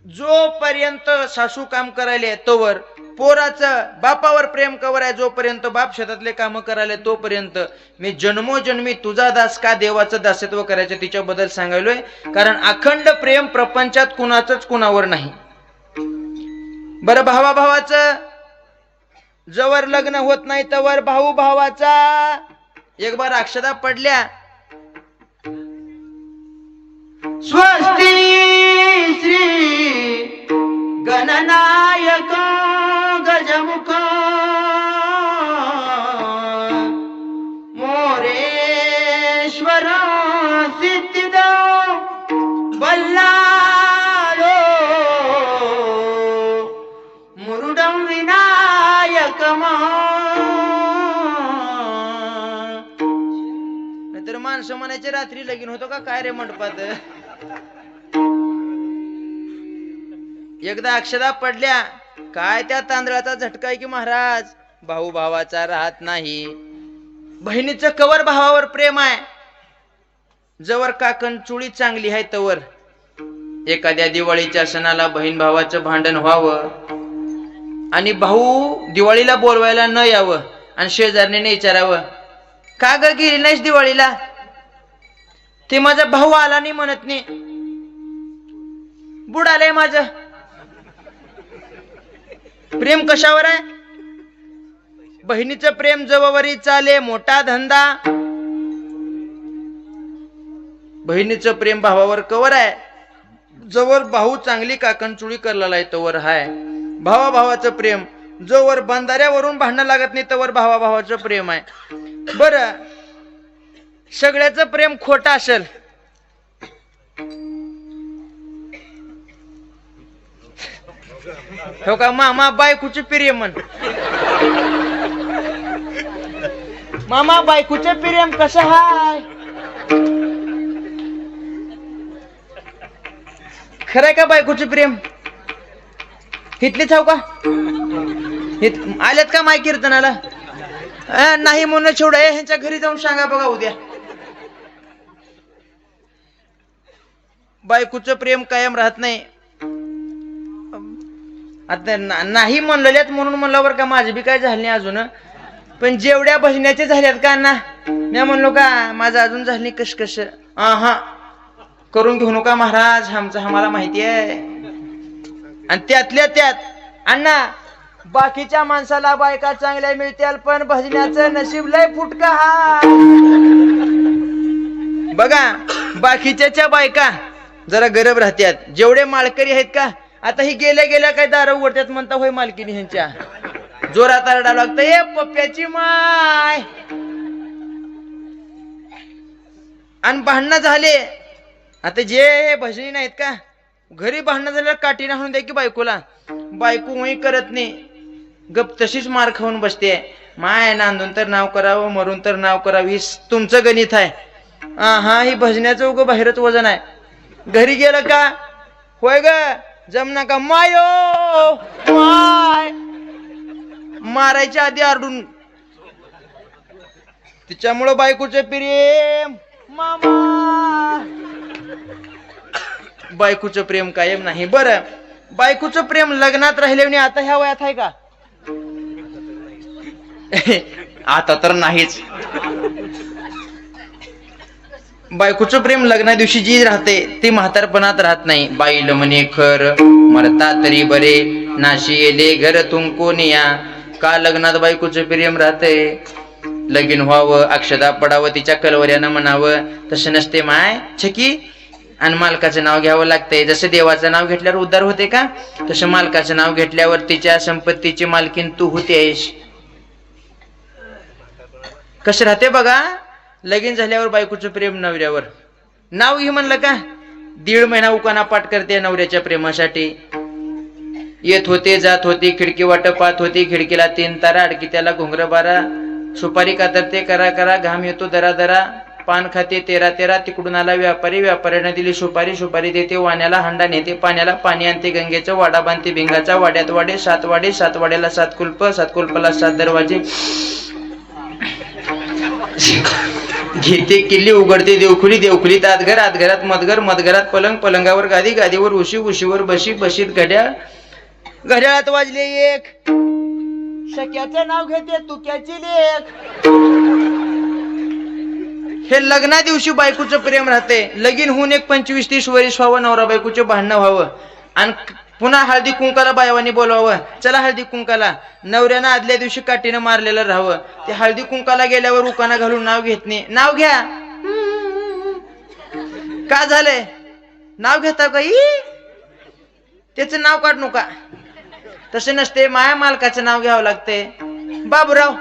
जोपर्यंत सासू काम करायले तोवर. पोराचं बापावर प्रेम कवर आहे? जोपर्यंत बाप शेतातले काम करायले तोपर्यंत. मी जन्मोजन्मी तुझा दास का देवाचं दासत्व करायचं तिच्याबद्दल सांगायलोय, कारण अखंड प्रेम प्रपंचात कुणाचंच कुणावर नाही. बरं, भावाभावाचं जवळ लग्न होत नाही तवर भाऊ भावाचा एक बार अक्षदा पडल्या. स्वस्ती श्री गणनायक गजमुख मोरेश्वर सिद्धिद बल्लारो मुरुडम विनायक. नाहीतर माणसं म्हणायचे रात्री लगीन होतो का काय रे मंडपात. एकदा अक्षदा पडल्या, काय त्या तांदळाचा झटका आहे की महाराज, भाऊ भावाचा राहत नाही. बहिणीचं कवर भावावर प्रेम आहे. जवर काकण चुळी चांगली आहे तवर. एखाद्या दिवाळीच्या सणाला बहीण भावाचं भांडण व्हावं आणि भाऊ दिवाळीला बोलवायला न यावं, आणि शेजारने विचारावं, का ग गेली नाहीस दिवाळीला? ते माझा भाऊ आला नाही म्हणत नाही, बुडालंय माझं. प्रेम कशावर आहे? बहिणीचं प्रेम जवळवरी चाले मोठा धंदा. बहिणीचं प्रेम भावावर कवर आहे? जवळ भाऊ चांगली काकणचुळी करलेला आहे तवर हाय. भावा भावाचं प्रेम जोवर बंधाऱ्यावरून भांडणं लागत नाही तवर भावा भावाचं प्रेम आहे. बर, सगळ्याचं प्रेम खोटं असेल, हो का? मामा बायकोचे प्रेम म्हण. मामा बायकोचे प्रेम कसं हाय? खरंय का बायकोचे प्रेम? हितलीच हो का? आल्यात का माय कीर्तनाला? नाही म्हणून छोड, ह्यांच्या घरी जाऊन सांगा बघा उद्या. बायकोचं प्रेम कायम राहत नाही. आता नाही म्हणलेल्यात म्हणून म्हणलं बरं का, माझे बी काय झाले नाही अजून, पण जेवढ्या बहिण्याचे झाल्यात का ना मी म्हणलो का माझं अजून झाली कश हा करून घेऊ नका महाराज, आमचं आम्हाला माहिती आहे. आणि त्यातल्या त्यात अण्णा बाकीच्या माणसाला बायका चांगल्या मिळतील, पण भजण्याचं नशीब लय फुटका हा. बघा बाकीच्या बायका जरा गरब राहत्यात, जेवढे माळकरी आहेत का आता ही गेल्या गेल्या काय दारू उघडतात म्हणता होय मालकीनी ह्यांच्या जोरात आरडा लागतं ए पप्प्याची माय. आणि भांडणं झाले, आता जे भजनी नाहीत का घरी भांडणं झाल्यावर काठीने हाणून द्या की बायकोला, बायको होई करत नाही, गप तशीच मार खाऊन बसते. माय नांदून तर नाव करावं, मरून तर नाव करावं, ही तुमचं गणित आहे. हा ही भजण्याचं उगं बाहेरच वजन आहे. घरी गेलं का होय ग जमना का मायो माय, मारायच्या आधी आरडून. तिच्यामुळं बायकोचे प्रेम मामा, बायकोचं प्रेम कायम नाही. बरं बायकोचं प्रेम लग्नात राहिले आता ह्या वयात आहे का? आता तर नाहीच. बायकोचं प्रेम लग्ना दिवशी जी राहते ती म्हातारपणात राहत नाही. बाईल म्हणे खर मरता तरी बरे, नाशी येले घर तुमकोनिया. का लग्नात बायकोचं प्रेम राहते, लगीन व्हावं, अक्षदा पडावं, तिच्या कलवऱ्यानं म्हणावं. तसं नसते माय छकी. आणि मालकाचं नाव घ्यावं लागतंय. जसं देवाचं नाव घेतल्यावर उद्धार होते का, तसं मालकाचं नाव घेतल्यावर तिच्या संपत्तीची मालकीन तू होतेस. कसं राहते बघा. लगीन झाल्यावर बायकोचं प्रेम नवऱ्यावर. नाव घे म्हणलं का 1.5 महिना उकाना पाठ करते नवऱ्याच्या प्रेमासाठी. येत होते जात होती, खिडकी वाट पाहत होती, खिडकीला 3 तारा, अडकी त्याला घुंगर 12. सुपारी कातरते करा करा, घाम येतो दरा दरा, पान खाते 13 तिकडून आला व्यापारी, व्यापाऱ्याने दिली सुपारी, सुपारी देते वाण्याला, हांडा नेते पाण्याला, पाणी आणते गंगेचं, वाडा बांधते भिंगाचा, वाड्यात वाडे 7 वाडे, 7 वाड्याला 7 कुलप, 7 कुलपाला 7 दरवाजे. घेते किल्ली, उघडते देवखुली, देवखुलीत आतघर, आतघरात मधगर, मधघरात पलंग, पलंगावर गादी, गादीवर उशी, उशीवर बशी, बशीत घड्याळ, घड्याळात वाजले 1. शक्याचं नाव घेते तुक्याची लेक. हे लग्ना दिवशी बायकोचं प्रेम राहते. लगीन होऊन एक 25-30 वर्ष व्हावं, नवरा बायकोचे भांडणं व्हावं, आणि पुन्हा हळदी कुंकाला बायवानी बोलवावं, चला हळदी कुंकाला. नवऱ्यानं आदल्या दिवशी काठीनं मारलेलं राहावं. ते हळदी कुंकाला गेल्यावर उकाना घालून नाव घेत नाही. नाव घ्या का झालंय, नाव घेता का त्याच नाव काढ नका. तसे नसते, माया मालकाचं नाव घ्यावं लागते. बाबूराव,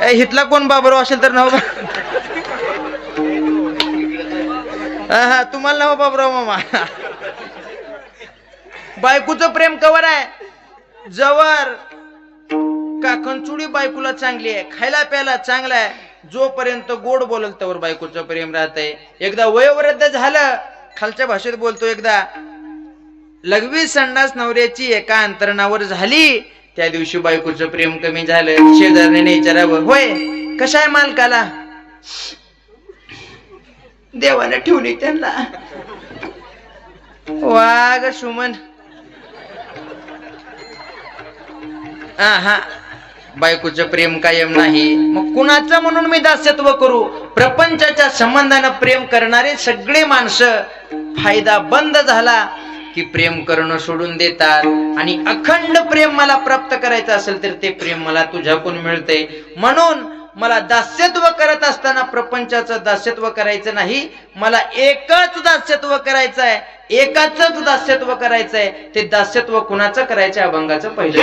हितला कोण बाबूराव असेल तर नाव हा तुम्हाला नाव बाबूराव मामा. बायकोचं प्रेम कवर आहे जवळ काखनचुडी बायकोला चांगली आहे, खायला प्यायला चांगला आहे, जोपर्यंत गोड बोलल त्यावर बायकोचं प्रेम राहतंय. एकदा वयोवृद्ध झालं, खालच्या भाषेत बोलतो, एकदा लघवी संडास नवऱ्याची एका अंतरणावर झाली, त्या दिवशी बायकोचं प्रेम कमी झालं. शेजाऱ्याने विचारावं, होय कशा आहे मालकाला? देवाने ठेवली त्यांना. वाग सुमन, हा बायकोचं प्रेम कायम नाही. मग कुणाचं म्हणून मी दास्यत्व करू? प्रपंचाच्या संबंधानं प्रेम करणारे सगळे माणसं फायदा बंद झाला की प्रेम करणं सोडून देतात. आणि अखंड प्रेम मला प्राप्त करायचं असेल तर ते प्रेम मला तुझ्याकडून मिळते. म्हणून मला दास्यत्व करत असताना प्रपंचाचं दास्यत्व करायचं नाही, मला एकच दास्यत्व करायचं आहे, एकाच दास्यत्व करायचंय. ते दास्यत्व कुणाचं करायचं? अभंगाचं पहिलं.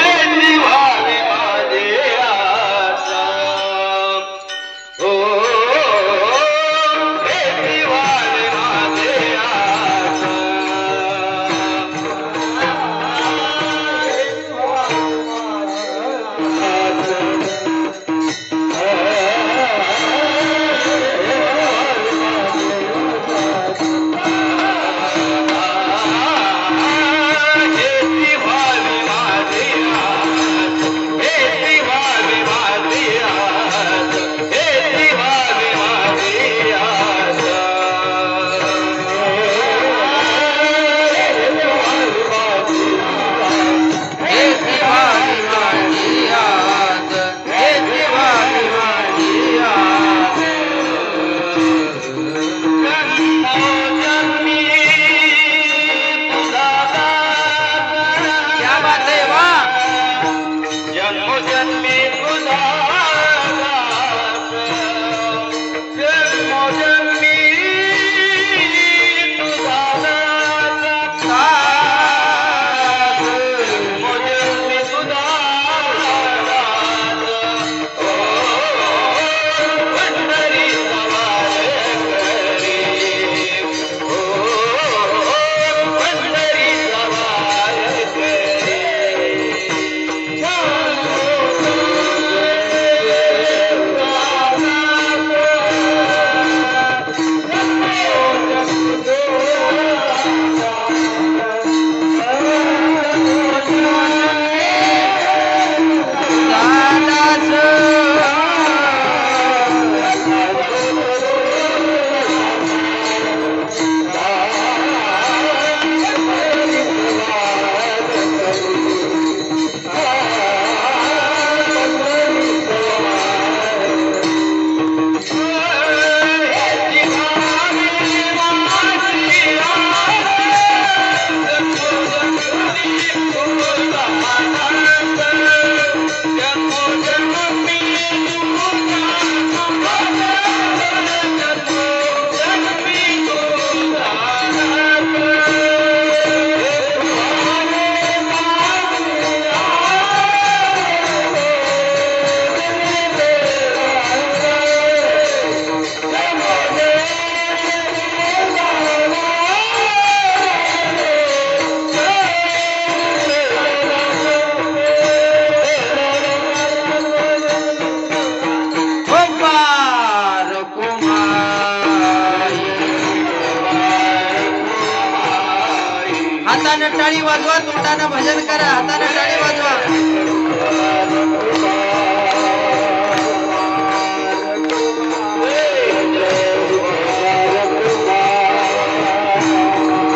हातानं टाळी वाजवा, तोंडानं भजन करा, हातानं टाळी वाजवा.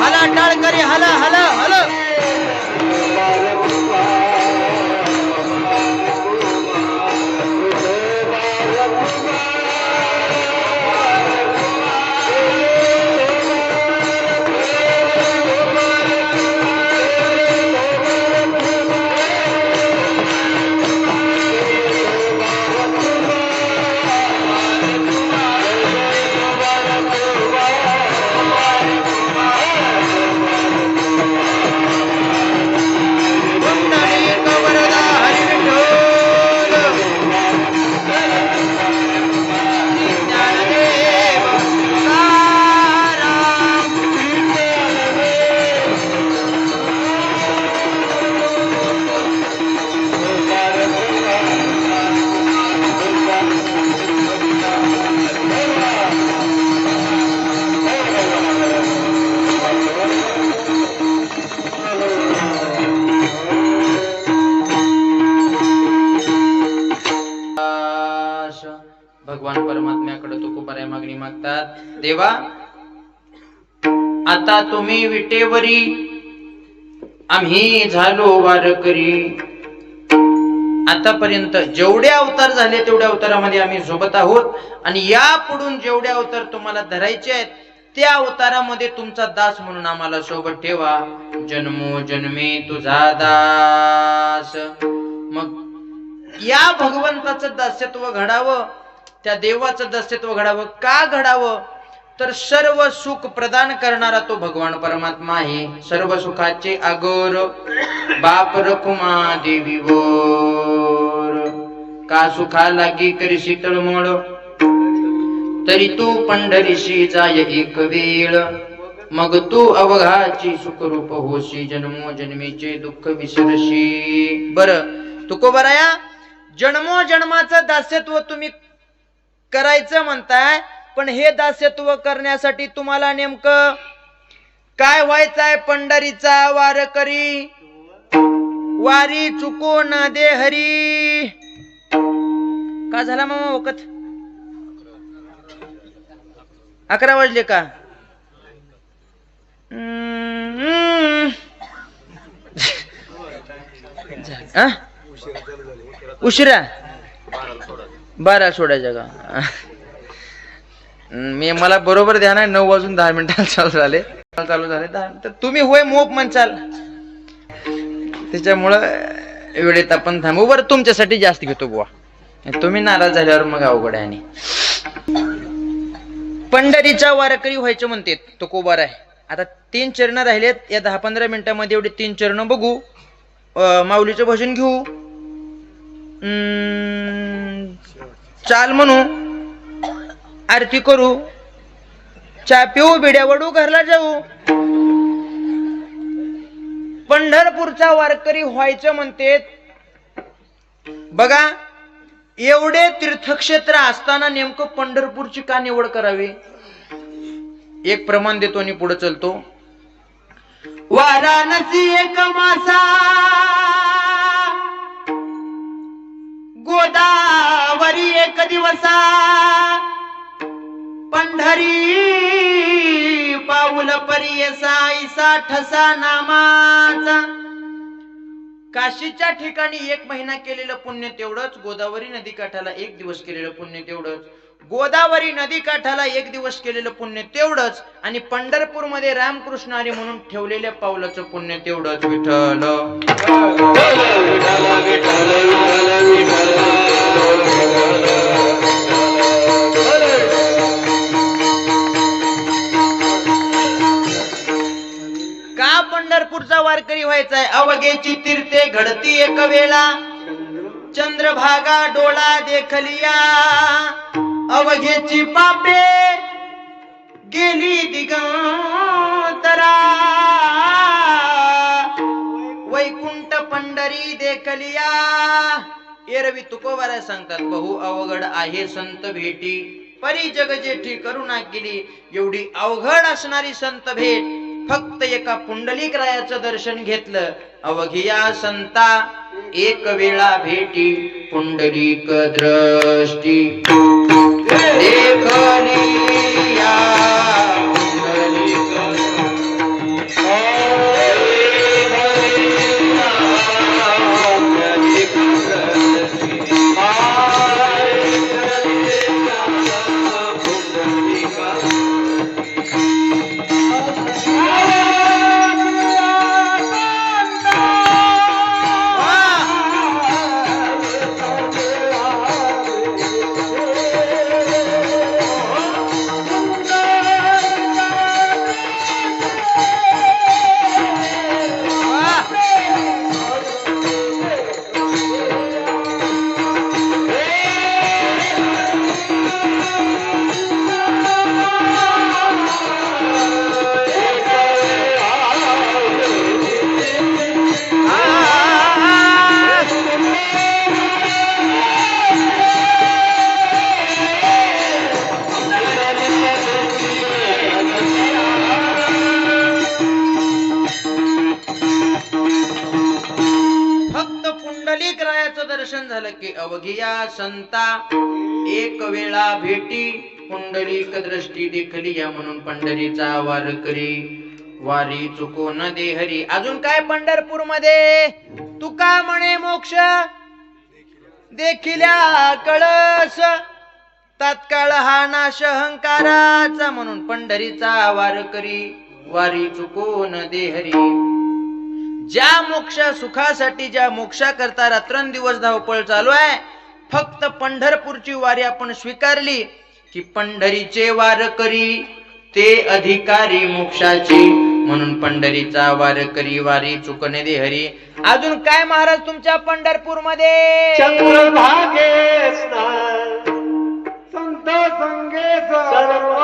हाला टाळ करी, हाला हाला हाला. भगवान परमात्म्याकडे तुकोबाराय मागणी मागतात. देवा, आता तुम्ही विटेवरी, आम्ही झालो वारकरी. आतापर्यंत जेवढे अवतार झाले तेवढ्या अवतारामध्ये आम्ही सोबत आहोत आणि यापुढून जेवढे अवतार तुम्हाला धरायचे आहेत त्या अवतारामध्ये तुमचा दास म्हणून आम्हाला सोबत ठेवा. जन्मोजन्मी तुझा दास. मग या भगवंताचं दास्यत्व घडावं, त्या देवाचं दास्यत्व घडावं. का घडावं? तर सर्व सुख प्रदान करणारा तो भगवान परमात्मा आहे. सर्व सुखाचे आगोर बाप रखुमा देवीवर. का सुखा लागी करीशी तळमळ, तरी तू पंढरीशी जाय एक वेळ. मग तू अवघाची सुखरूप होशी, जन्मोजन्मीचे दुःख विसरशी. बर तुकोबाराया, जन्मोजन्माचं दास्यत्व तुम्ही करायचं म्हणताय, पण हे दास्यत्व करण्यासाठी तुम्हाला नेमकं काय व्हायचंय? पंढरीचा वारकरी. वारी चुको न दे हरी. का झाला मामा वखत? 11 वाजले का? उशिरा 12 सोडायच्या का? मला बरोबर ध्यान आहे, 9 वाजून 10 मिनिटाला चालू झाले 10. तर तुम्ही होय मोप म्हणचाल, त्याच्यामुळं वेळेत आपण थांबू. बरं तुमच्यासाठी जास्त घेतो बुवा, तुम्ही नाराज झाल्यावर मग अवघड आहे. आणि पंढरीच्या वारकरी व्हायचे म्हणते तुकोबार आहे. आता 3 चरण राहिलेत. या 10-15 मिनिटांमध्ये एवढे 3 चरण बघू, माऊलीचं भजन घेऊ, चाल म्हणू, आरती करू, चहा पिऊ, बिड्या वडू, घरला जाऊ. पंढरपूरचा वारकरी व्हायचं म्हणते. बघा, एवढे तीर्थक्षेत्र असताना नेमकं पंढरपूरची का निवड करावी? एक प्रमाण देतो आणि पुढे चलतो. वाराणसी एक मासा, गोदावरी एक दिवसा, पंढरी पाऊल परियसा, ऐसा ठसा नामाचा. काशीच्या ठिकाणी 1 महिना केलेलं पुण्य तेवढंच, गोदावरी नदी काठाला 1 दिवस केलेलं पुण्य तेवढंच, गोदावरी नदी काठाला 1 दिवस केलेलं पुण्य तेवढंच, आणि पंढरपूर मध्ये रामकृष्ण हरी म्हणून ठेवलेल्या पावलाचं पुण्य तेवढंच. विठ्ठल का पंढरपूरचा वारकरी व्हायचाय? अवघेची तीर्थे घडती एक वेळा, चंद्रभागा डोळा देखलिया, अवघेची पापे गेली दिगंतरा, वैकुंठ पंढरी देखलिया. एरवी तुकोबारा सांगतात, बहु अवघड आहे संत भेटी, परी जग जेठी करुणा केली. एवढी अवघड असणारी संत भेट फक्त एका पुंडलिकरायाचं दर्शन घेतलं. अवघिया संता एक वेळा भेटी पुंडलिक दृष्टी देखली या दर्शन झालं की अवघिया संता एक वेळा भेटी पुंडलिक दृष्टी देखली या म्हणून पंढरीचा वार करी वारी चुको न देहरी. अजून काय पंढरपूर मध्ये तुका म्हणे मोक्ष देखिल्या कळस तात्काळ हा नाश अहंकाराचा म्हणून पंढरीचा वार करी वारी चुको न देहरी. ज्या मोक्ष सुखासाठी ज्या मोक्षा करता रात्रंदिवस धावपळ चालू आहे, फक्त पंढरपूरची वारी आपण स्वीकारली की पंढरीचे वार करी ते अधिकारी मोक्षाची म्हणून पंढरीचा वार करी वारी चुकणे दे हरी. अजून काय महाराज तुमच्या पंढरपूर मध्ये चतुर्भागे संत संगे सर्व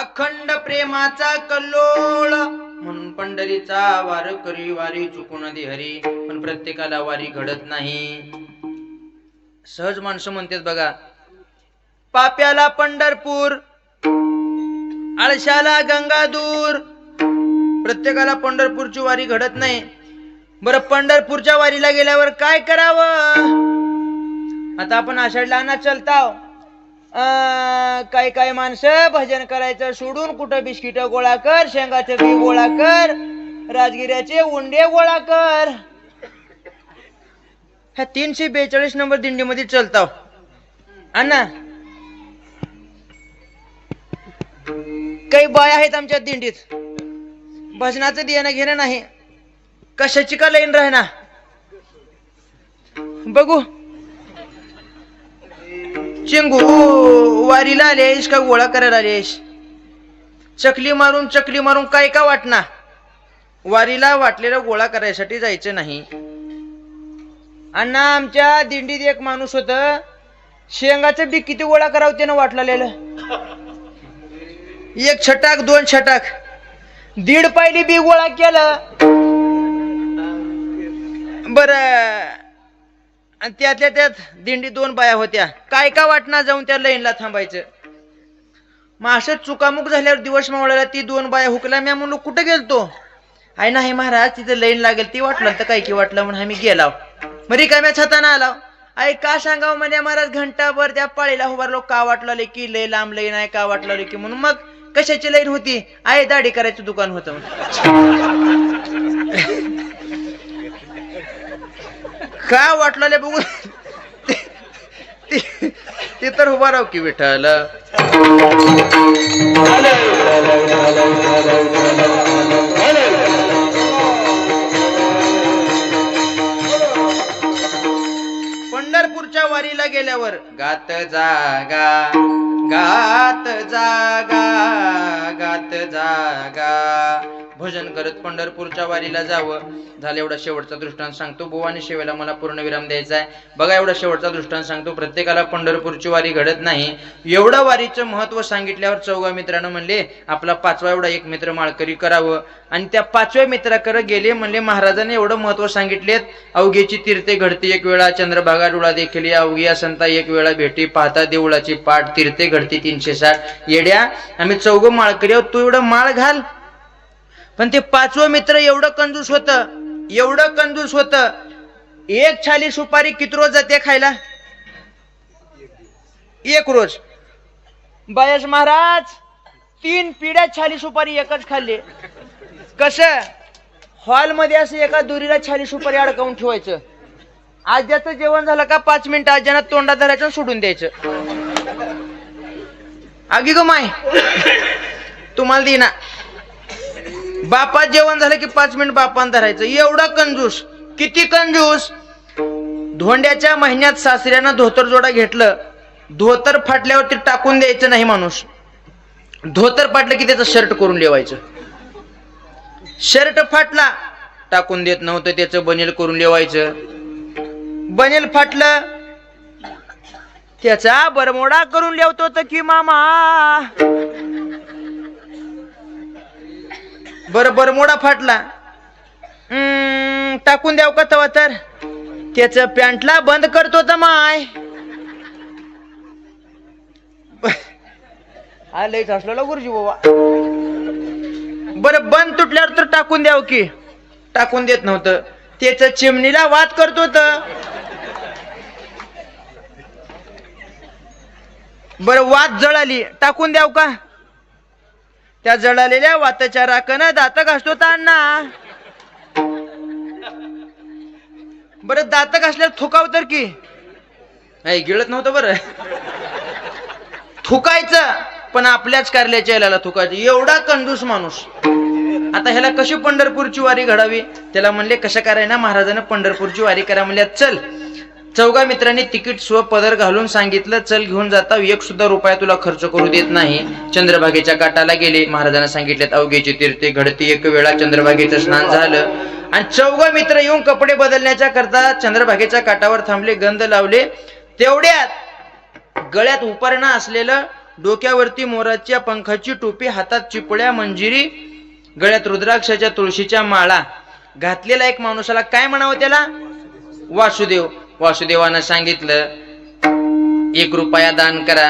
अखंड प्रेमाचा कल्लोळ म्हणून पंढरीचा वारकरी वारी चुकून दे हरी. पण प्रत्येकाला वारी घडत नाही. सहज माणसं म्हणतात बघा, पाप्याला पंढरपूर, आळशाला गंगा दूर. प्रत्येकाला पंढरपूरची वारी घडत नाही. बरं, पंढरपूरच्या वारीला गेल्यावर काय करावं? आता आपण आषाढला ना चलताव, काही माणसं भजन करायचं सोडून कुठं बिस्किट गोळा कर, शेंगाचे बी गोळा कर, राजगिऱ्याचे उंडे गोळा कर. ह्या 342 नंबर दिंडीमध्ये चलताव. अण्णा, काही बाय आहेत आमच्या दिंडीत, भजनाचं देणं घेणं नाही, कशाची का लाईन राहना. बघू, चिंगू वारीला आलेस का गोळा करायला आलेस? चकली मारून काय का वाटना? वारीला वाटलेला गोळा करायसाठी जायचं नाही. अण्णा, आमच्या दिंडीत एक माणूस होत, शेंगाचं बी किती गोळा करावं त्यानं वाटलेलं. 1 छटाक 2 छटाक 1.5 पायली बी गोळा केलं. बर, आणि त्यातल्या त्यात दिंडी 2 बाया होत्या. काय का वाटना जाऊन त्या लाईनला थांबायचं. मग असं चुकामुक झाल्यावर दिवस मावळायला ती 2 बाया हुकला. मी म्हणलो कुठं गेलतो? आई नाही महाराज, तिथे लाईन लागेल ती वाटलं तर काय की वाटलं म्हणून आम्ही गेलाव. मग रिकाम्या छताना आलाव. आई का सांगावं म्हणे महाराज, घंटाभर त्या पाळीला उभारलो. का वाटलं की लय लांब लाईन आहे, का वाटलं की म्हणून. मग कशाची लाईन होती? आई दाढी करायचं दुकान होतं. का वाटलं बघू ते तर उभा राहू की विठ्ठल. पंढरपूरच्या वारीला गेल्यावर गात जागा गात जागा गात जागा भजन करत पंढरपूरच्या वारीला जावं. झालं, एवढा शेवटचा दृष्टांत सांगतो. बुवानी शेवेला मला पूर्ण विराम द्यायचा आहे. बघा, एवढा शेवटचा दृष्टांत सांगतो. प्रत्येकाला पंढरपूरची वारी घडत नाही. एवढं वारीचं महत्व सांगितल्यावर चौघा मित्रांनो म्हणले आपला 5वा एवढा एक मित्र माळकरी करावं. आणि त्या 5व्या मित्राकडे गेले. म्हणले महाराजांनी एवढं महत्व सांगितलेत. अवघेची तीर्थे घडती एक वेळा, चंद्रभागा डोळा देखील अवघी संता एक वेळा भेटी, पाहता देवळाची पाठ, तीर्थे घडती 360. येड्या, आम्ही चौघ माळकरी आहोत, तू एवढं माळ घाल. पण ते 5वं मित्र एवढं कंजूस होत. 1 छाली सुपारी किती रोज जाते खायला? 1 रोज. बयास महाराज 3 पिढ्या छाली सुपारी एकच खाल्ली. कसं? हॉलमध्ये असं एका दुरीला छाली सुपारी अडकावून ठेवायचं. आज्याचं जेवण झालं का 5 मिनिटं आज्यानं तोंडात धरायचं सोडून द्यायचं. आगी ग माय, तुम्हाला देईना. बापात जेवण झालं की 5 मिनिट बापान धरायचं. एवढा कंजूस. किती कंजूस? धोंड्याच्या महिन्यात सासऱ्यानं धोतर जोडा घेतलं. धोतर फाटल्यावर ते टाकून द्यायचं नाही माणूस. धोतर फाटलं की त्याचं शर्ट करून लेवायचं. शर्ट फाटला टाकून देत नव्हतं, त्याचं बनेल करून लेवायचं. बनेल फाटलं त्याचा बरमोडा करून लेवतो तर की मामा. बरमोडा फाटला टाकून द्याव का तवा तर त्याच पॅन्टला बंद करतो तर माय. लयच असलेला गुरुजी बाबा. बरं, बंद तुटल्यावर तर टाकून द्याव की, टाकून देत नव्हतं. त्याच चिमणीला वाद करतो तर. बरं, वाद जळाली टाकून द्याव का? त्या जळालेल्या वाताच्या राखनं दात घासतो ताना. बरं, दात घासल्यावर थुकाव तर की नाही गिळत नव्हतं. बरं, थुकायचं पण आपल्याच कारल्याच्या याला थुकायचं. एवढा कंजूस माणूस. आता ह्याला कशी पंढरपूरची वारी घडावी? त्याला म्हणले कसं करायना महाराजांना पंढरपूरची वारी करा म्हणल्या. चल. चौघा मित्रांनी तिकीट पदर घालून सांगितलं चल घेऊन जाता. 1 सुद्धा रुपया तुला खर्च करू देत नाही. चंद्रभागेच्या काठाला गेले. महाराजांना सांगितलेत अवघेची तीर्थे घडती एक वेळा. चंद्रभागेचं स्नान झालं आणि चौघा मित्र येऊन कपडे बदलण्याच्या करता चंद्रभागेच्या काठावर थांबले. गंध लावले. तेवढ्यात गळ्यात उपरणं असलेलं डोक्यावरती मोराच्या पंखाची टोपी, हातात चिपळ्या मंजिरी, गळ्यात रुद्राक्षाच्या तुळशीच्या माळा घातलेला एक माणूसाला काय म्हणावं त्याला? वासुदेव. वासुदेवानं सांगितलं 1 रुपया दान करा.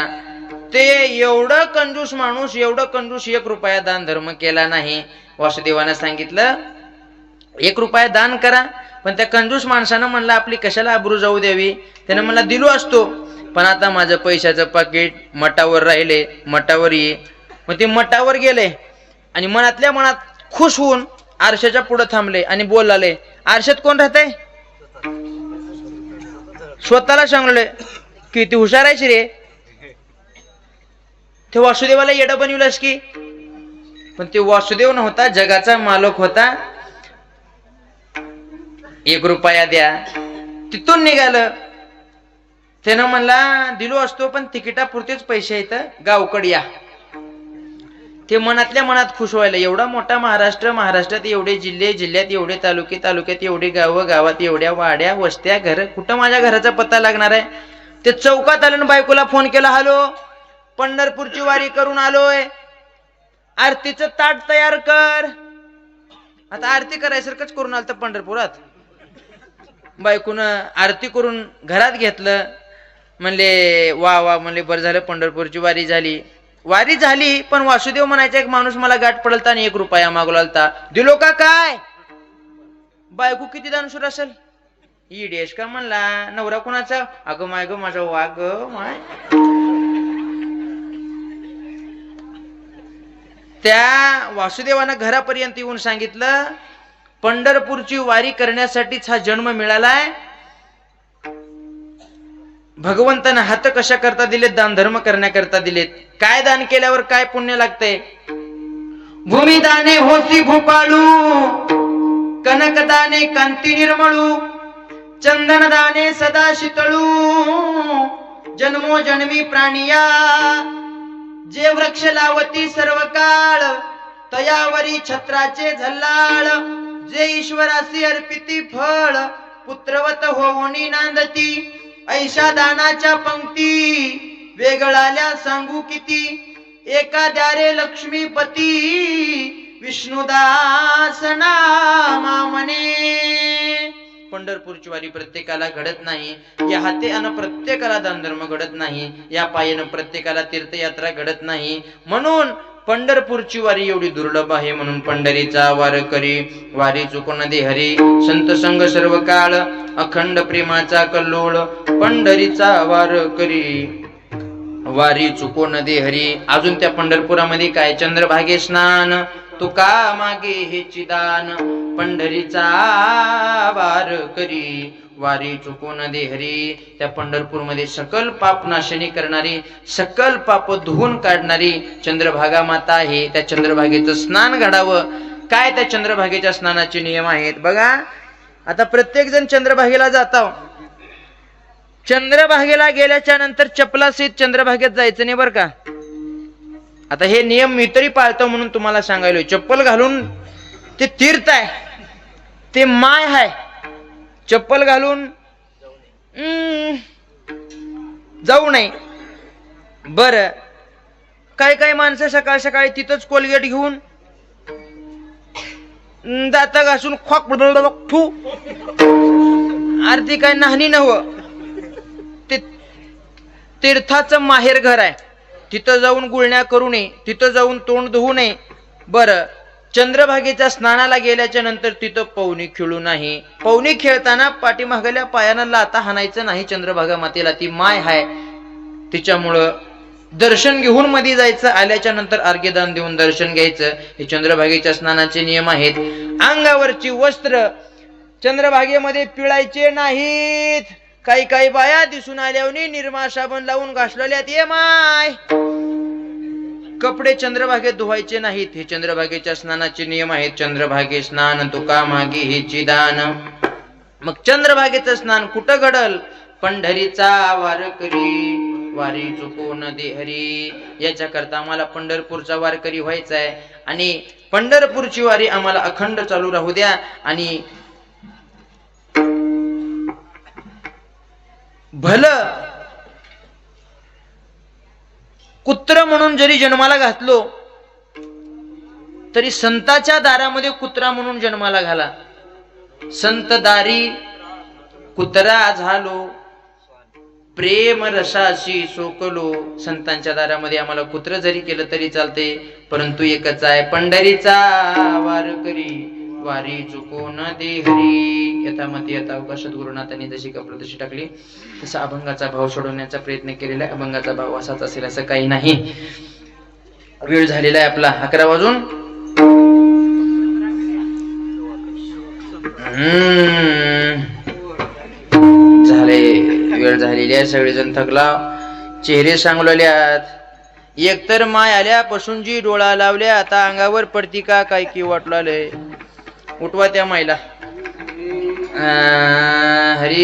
ते एवढं कंजूस माणूस, एवढं कंजूस, 1 रुपया दान धर्म केला नाही. वासुदेवानं सांगितलं 1 रुपया दान करा. पण त्या कंजूस माणसानं म्हणलं आपली कशाला आबरू जाऊ द्यावी. त्यानं म्हणला दिलो असतो, पण आता माझं पैशाचं पाकिट मठावर राहिले, मठावर ये. मग ते मठावर गेले आणि मनातल्या मनात खुश होऊन आरशाच्या पुढे थांबले आणि बोलले. आरशात कोण राहतंय? स्वतःला सांगले किती हुशार आहेस रे. ते वासुदेवाला येडं बनविलंस की. पण ते वासुदेव नव्हता, जगाचा मालक होता. 1 रुपया द्या. तिथून निघालं. त्यानं म्हणला दिलो असतो, पण तिकिटापुरतेच पैसे येत, गावकड या. ते मनातल्या मनात खुश व्हायला. एवढा मोठा महाराष्ट्र, महाराष्ट्रात एवढे जिल्हे, जिल्ह्यात एवढे तालुके, तालुक्यात एवढे गावं, गावात एवढ्या वाड्या वस्त्या, घर, कुठं माझ्या घराचा पत्ता लागणार आहे. ते चौकात आलं, बायकोला फोन केला, हॅलो पंढरपूरची वारी करून आलोय, आरतीचं ताट तयार कर. आता आरती करायसारखंच करून आलं तर पंढरपुरात. बायकोन आरती करून घरात घेतलं. म्हणले वा वा, म्हणले बरं झालं पंढरपूरची वारी झाली. वारी झाली, पण वासुदेव म्हणायचा एक माणूस मला गाठ पडलता आणि 1 रुपया मागवला. दिलो का काय? बायको किती दानशूर असेल. इडेश का म्हणला. नवरा कुणाचा? अगं माय ग माझा वाग माय. त्या वासुदेवानं घरापर्यंत येऊन सांगितलं पंढरपूरची वारी करण्यासाठीच हा जन्म मिळालाय. भगवंतानं हात कशा करता दिलेत? दान धर्म करण्याकरता दिलेत. काय दान केल्यावर काय पुण्य लागतंय? भूमिदाने होसी भूपाळू, कनकदाने कांती निर्मळू, चंदनदाने सदा शीतळू, जन्मोजन्मी प्राणिया, जे वृक्ष लावती सर्व काळ, तयावरी छत्राचे झल्लाळ, जे ईश्वरासी अर्पिती फळ, पुत्रवत होऊनी नांदती, ऐशा दानाच्या पंक्ती वेगळाल्या सांगू किती, एखाद्या रे लक्ष्मीपती, विष्णुदास नामा म्हणे. पंढरपूरची वारी प्रत्येकाला घडत नाही. या हातेनं प्रत्येकाला दानधर्म घडत नाही. या पायानं प्रत्येकाला तीर्थयात्रा घडत नाही. म्हणून पंढरपूरची वारी एवढी दुर्लभ आहे. म्हणून पंढरीचा वार करी, वारी चुकून दे हरी, संत संग सर्व काळ, अखंड प्रेमाचा कल्लोळ, पंढरीचा वार करी, वारी चुकून दे हरी. अजून त्या पंढरपुरामध्ये काय? चंद्रभागे स्नान, तुका मागे हेची दान, पंढरीचा वार करी, वारी चुकून दे हरी. त्या पंढरपूरमध्ये सकल पाप नाशनी करणारी, सकल पाप धुवून काढणारी चंद्रभागा माता आहे. त्या चंद्रभागेचं स्नान घडावं. काय त्या चंद्रभागेच्या स्नानाचे नियम आहेत बघा. आता प्रत्येक जण चंद्रभागेला जातो. चंद्रभागेला गेल्याच्या नंतर चपलासहित चंद्रभागेत जायचं नाही बर का. आता हे नियम मी तरी पाळतो म्हणून तुम्हाला सांगायलोय. चप्पल घालून ते तीर्थ आहे, ते माय आहे. चप्पल घालून जाऊ नये. बर, काय काय माणसं सकाळ सकाळी तिथंच कोलगेट घेऊन दाता घासून खोक ठू. आरती काय नाहनी नव्ह. ते तीर्थाचं माहेर घर आहे. तिथं जाऊन गुळण्या करू नये, तिथं जाऊन तोंड धुवू नये. बरं, चंद्रभागेच्या स्नानाला गेल्याच्या नंतर तिथं पवनी खेळू नाही. पवनी खेळताना पाठीमागल्या पायानं लाता हाणायचं नाही. चंद्रभागा मातेला ती माय हाय, तिच्यामुळं दर्शन घेऊन मध्ये जायचं. आल्याच्या नंतर अर्घ्यदान देऊन दर्शन घ्यायचं. हे चंद्रभागेच्या स्नानाचे नियम आहेत. अंगावरची वस्त्र चंद्रभागेमध्ये पिळायचे नाहीत. काही काही बाया दिसून आल्यावर निरमा साबण लावून घासलेल्यात. ये माय, कपडे चंद्रभागेत धुवायचे नाहीत. हे चंद्रभागेच्या स्नानाचे नियम आहेत. चंद्रभागे स्नान, तुका मागे हेची दान. मग चंद्रभागेचं स्नान कुठं घडल? पंढरीचा वारकरी, वारी चुकून दे हरी. याच्या करता आम्हाला पंढरपूरचा वारकरी व्हायचा आहे. आणि पंढरपूरची वारी आम्हाला अखंड चालू राहू द्या. आणि भलं कुत्र म्हणून जरी जन्माला घातलो तरी संताच्या दारामध्ये कुत्रा म्हणून जन्माला घाला. संत दारी कुत्रा झालो, प्रेम रसाशी सोकलो. संतांच्या दारामध्ये आम्हाला कुत्र जरी केलं तरी चालते, परंतु एकच आहे, पंढरीचा वार करी वारी चुको न दे हरी. यथामती यथावकाश सद्गुरुनाथांनी जशी कपडे तशी टाकली तसा अभंगाचा भाव सोडवण्याचा प्रयत्न केलेला आहे. अभंगाचा भाव असाच असेल असं काही नाही. वेळ झालेला आहे आपला 11 वाजून झाले. वेळ झालेली आहे. सगळेजण थकला, चेहरे सांगलेल्यात. एकतर माय आल्यापासून जी डोळा लावल्या, आता अंगावर पडती का काय की वाटलाय. उठवा त्या माईला. हरी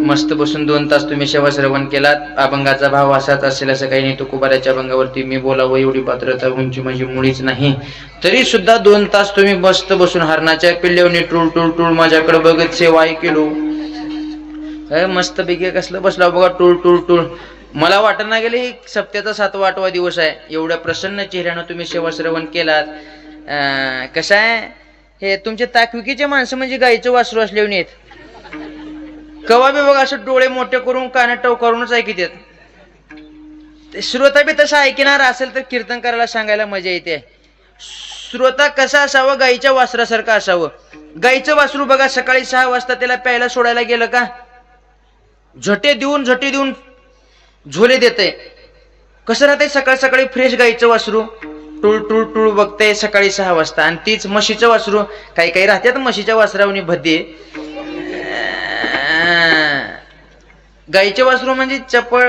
मस्त बसून 2 तास तुम्ही सेवा श्रवण केलात. अभंगाचा भाव असाच असेल असं काही नाही. तुकोबाराच्या अभंगावरती मी बोलावं एवढी पात्रता उंची माझी मुळीच नाही. तरी सुद्धा 2 तास तुम्ही मस्त बसून हरणाच्या पिल्ल्यावनी टूळ टूळ टूळ माझ्याकडे बघत सेवाही केलो. मस्त पैकी कसलं बसला बघा टूळ टूळ टूळ. मला वाटत ना गेले सप्त्याचा 7वा 8वा दिवस आहे. एवढ्या प्रसन्न चेहऱ्यानं तुम्ही सेवा श्रवण केलात. कसं आहे, हे तुमचे ताकविकीचे माणसं म्हणजे गाईचं वासरू असल्याने आहेत. कवा बी बघा असं डोळे मोठे करून कानात टवकारूनच ऐकतात. श्रोता बी तसा ऐकणार असेल तर कीर्तन करायला सांगायला मजा येते. श्रोता कसा असावं, गाईच्या वासरासारखं असावं. गाईचं वासरू बघा सकाळी 6 वाजता त्याला प्यायला सोडायला गेलं का झटे देऊन झोले देते. कसं राहते सकाळ सकाळी फ्रेश गाईचं वासरू टूळ टूळ टूळ बघते सकाळी 6 वाजता. आणि तीच म्हशीचं वासरू, काही काही राहतात म्हशीच्या वासरावनी भद्दे. गाईचे वासरू म्हणजे चपळ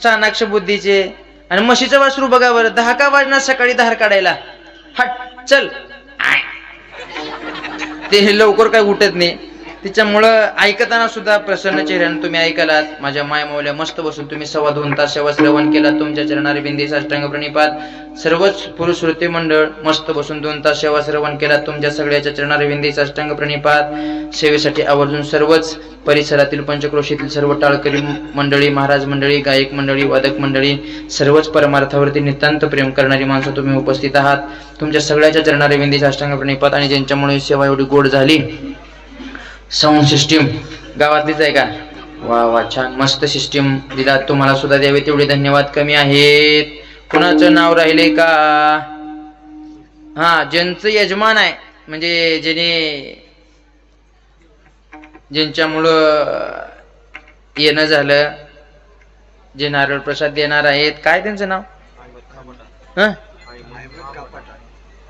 चाणाक्ष बुद्धीचे. आणि म्हशीचं वासरू बघा बरं 10 का वाजणार सकाळी धार काढायला. हट चल, ते लवकर काय उठत नाही. त्याच्यामुळं ऐकताना सुद्धा प्रसन्न चेहऱ्यानं तुम्ही ऐकालात. माझ्या मायमौल्या मस्त बसून तुम्ही 2.25 तास सेवा श्रवण केलात. तुमच्या चरणारी बिंदी साष्टांग प्रणिपात. सर्वच पुरुष श्रोते मंडळ मस्त बसून 2 तास सेवा श्रवण केलात. तुमच्या सगळ्याच्या चरणारी बिंदी साष्टांग प्रणिपात. सेवेसाठी आवर्जून सर्वच परिसरातील पंचक्रोशीतील सर्व टाळकरी मंडळी, महाराज मंडळी, गायक मंडळी, वादक मंडळी, सर्वच परमार्थावरती नितांत प्रेम करणारी माणसं तुम्ही उपस्थित आहात. तुमच्या सगळ्याच्या चरणारी बिंदी साष्टांग प्रणिपात. आणि ज्यांच्यामुळे सेवा एवढी गोड झाली. साऊंड सिस्टीम गावातलीच आहे का? वा वा, छान मस्त सिस्टीम दिला. तुम्हाला सुद्धा द्यावे तेवढे धन्यवाद कमी आहेत. कुणाचं नाव राहिले का? हा, ज्यांचं यजमान आहे म्हणजे ज्यांच्यामुळं येणं झालं, जे नारळ प्रसाद देणार आहेत, काय त्यांचं नाव?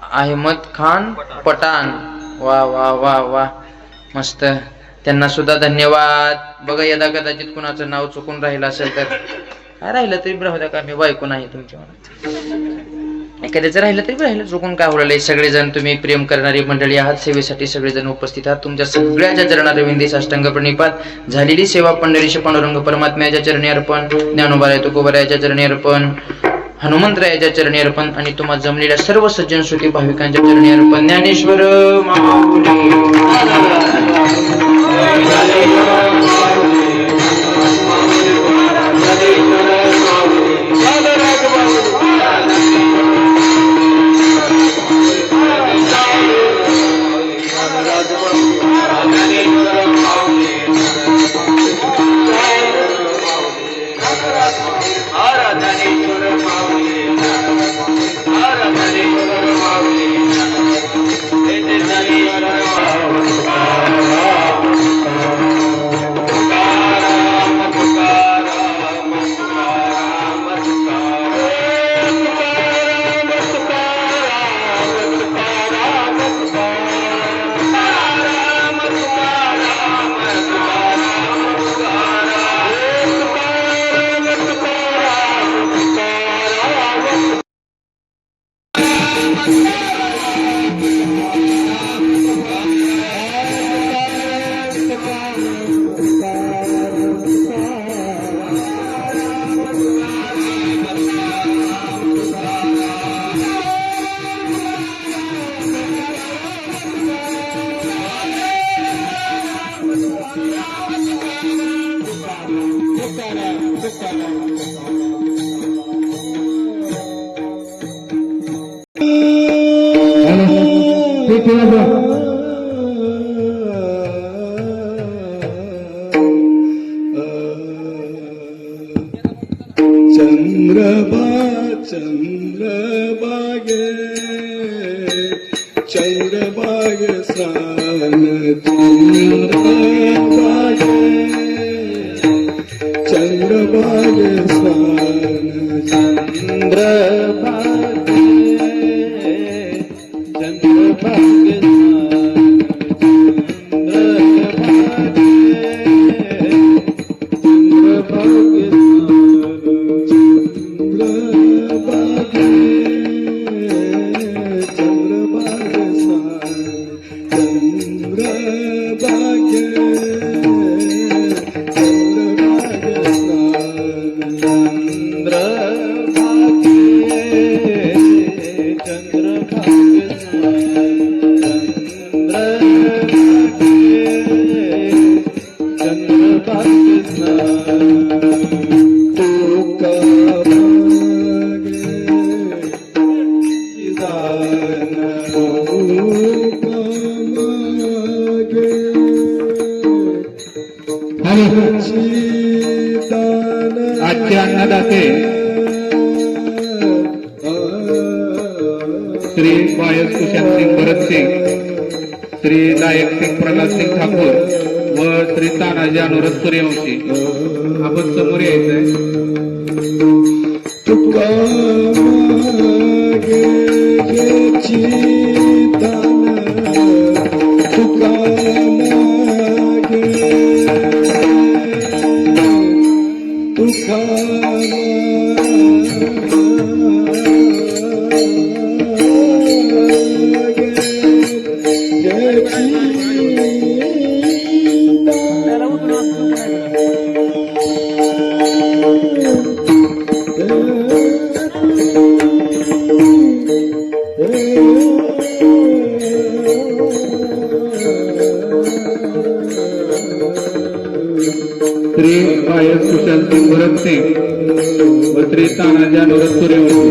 अहमद खान पठाण. वा वा वा वा, मस्त. त्यांना सुद्धा धन्यवाद. बघा यदा कदाचित कुणाचं नाव चुकून राहिलं असेल तर काय राहिलं तरी राहू द्या, का मी बायको नाही तुमच्या. एखाद्याचं राहिलं तरी राहिलं, चुकून काय होईल. सगळेजण तुम्ही प्रेम करणारी मंडळी आहात. सेवेसाठी सगळेजण उपस्थित आहात. तुमच्या सगळ्याच्या चरणारविंदी साष्टांग प्रणिपात. झालेली सेवा पंढरीश पांडुरंग परमात्म्याच्या चरणी अर्पण. ज्ञानोबाराय तुकोबारायाच्या चरणी अर्पण. हनुमंतरायाच्या चरणी अर्पण. आणि तुम्हाला जमलेल्या सर्व सज्जन श्रुती भाविकांच्या चरणी अर्पण. ज्ञानेश्वर माऊली पेटी वाजवा. चंद्रबागे चंद्रबाग सान चंद्रबाग सान चंद्रबागे आजचे अन्नदाते श्री वायस कुशाल सिंग भरत सिंग, श्री लायक सिंग प्रल्हाद सिंग ठाकूर व श्री तानाजी अनुराग सूर्यवंशी आपण समोर यायचंय. श्री वायस कुशाल सिंग भरत सिंग व श्री तानाजी अनुराग सूर्यवंशी.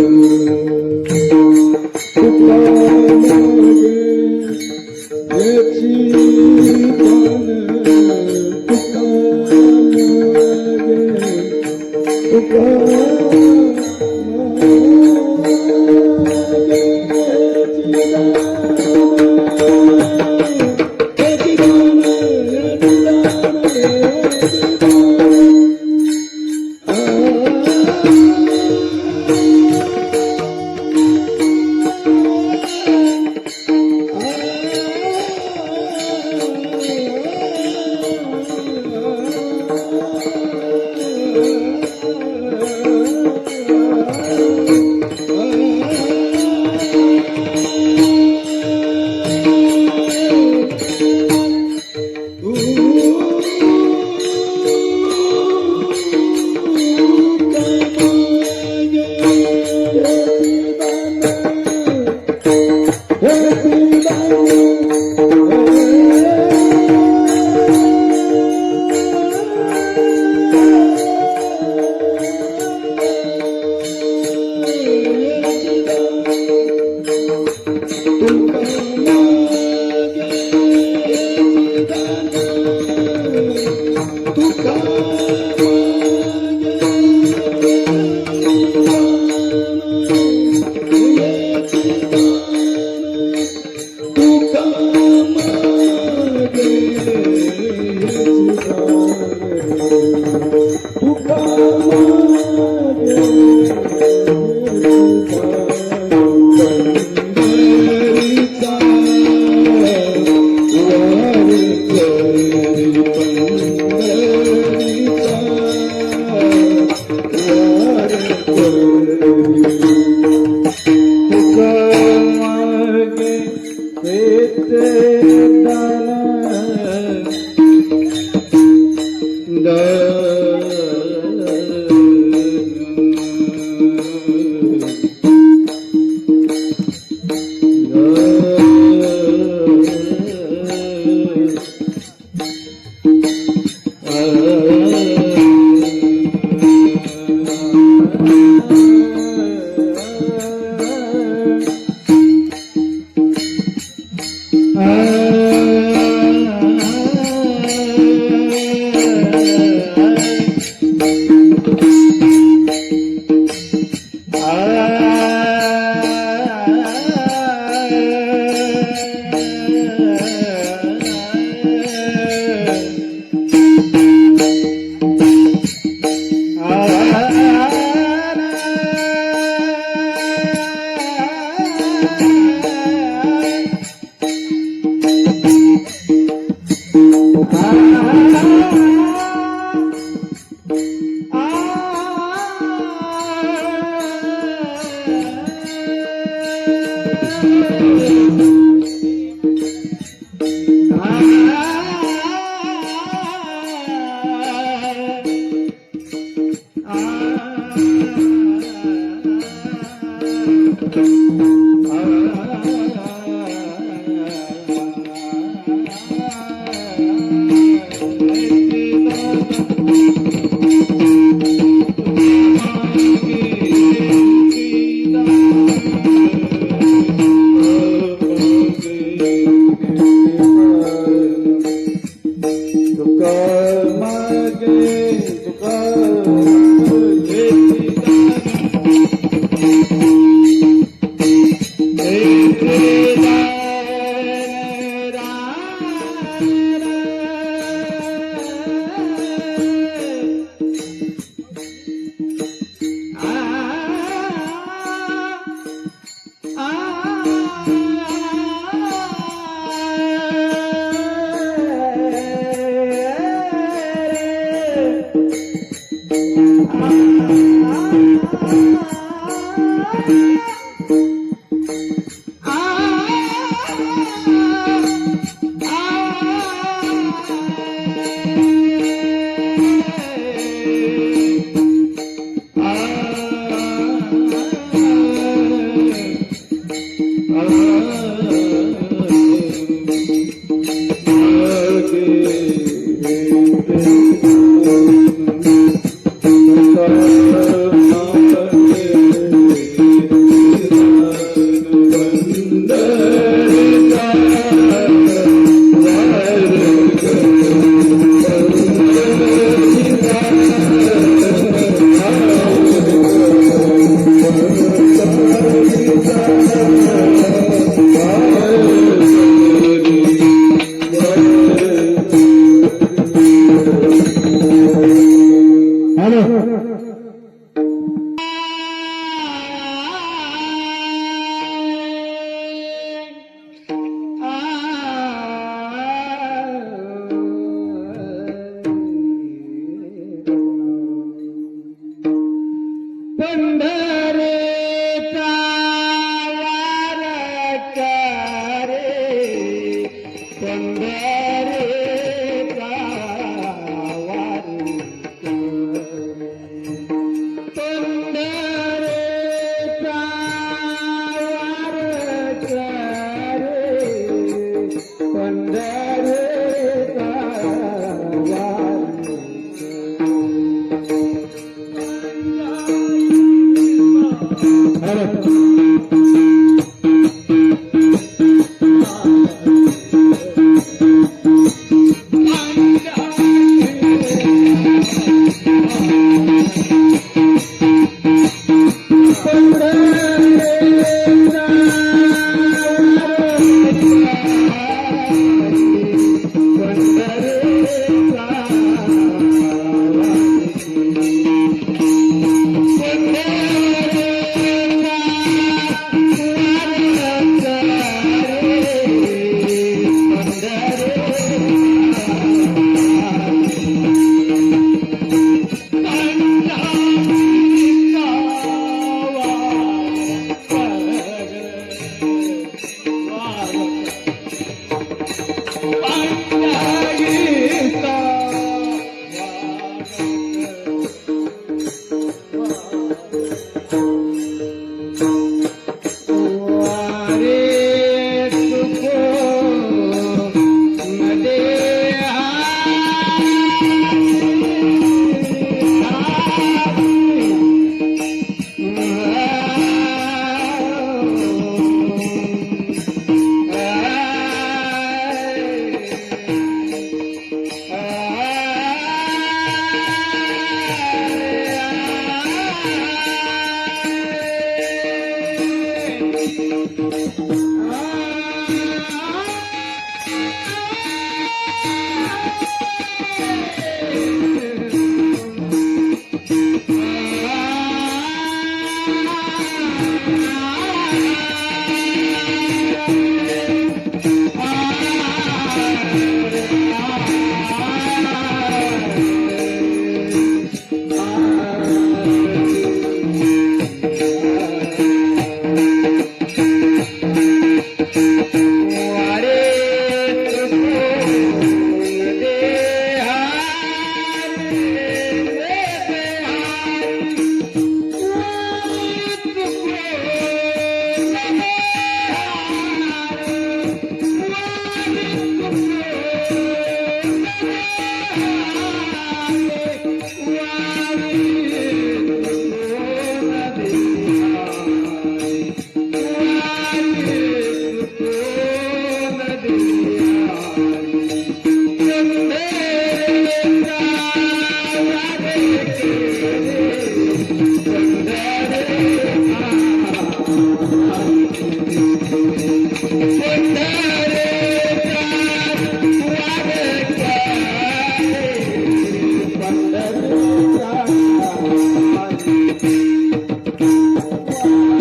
Ah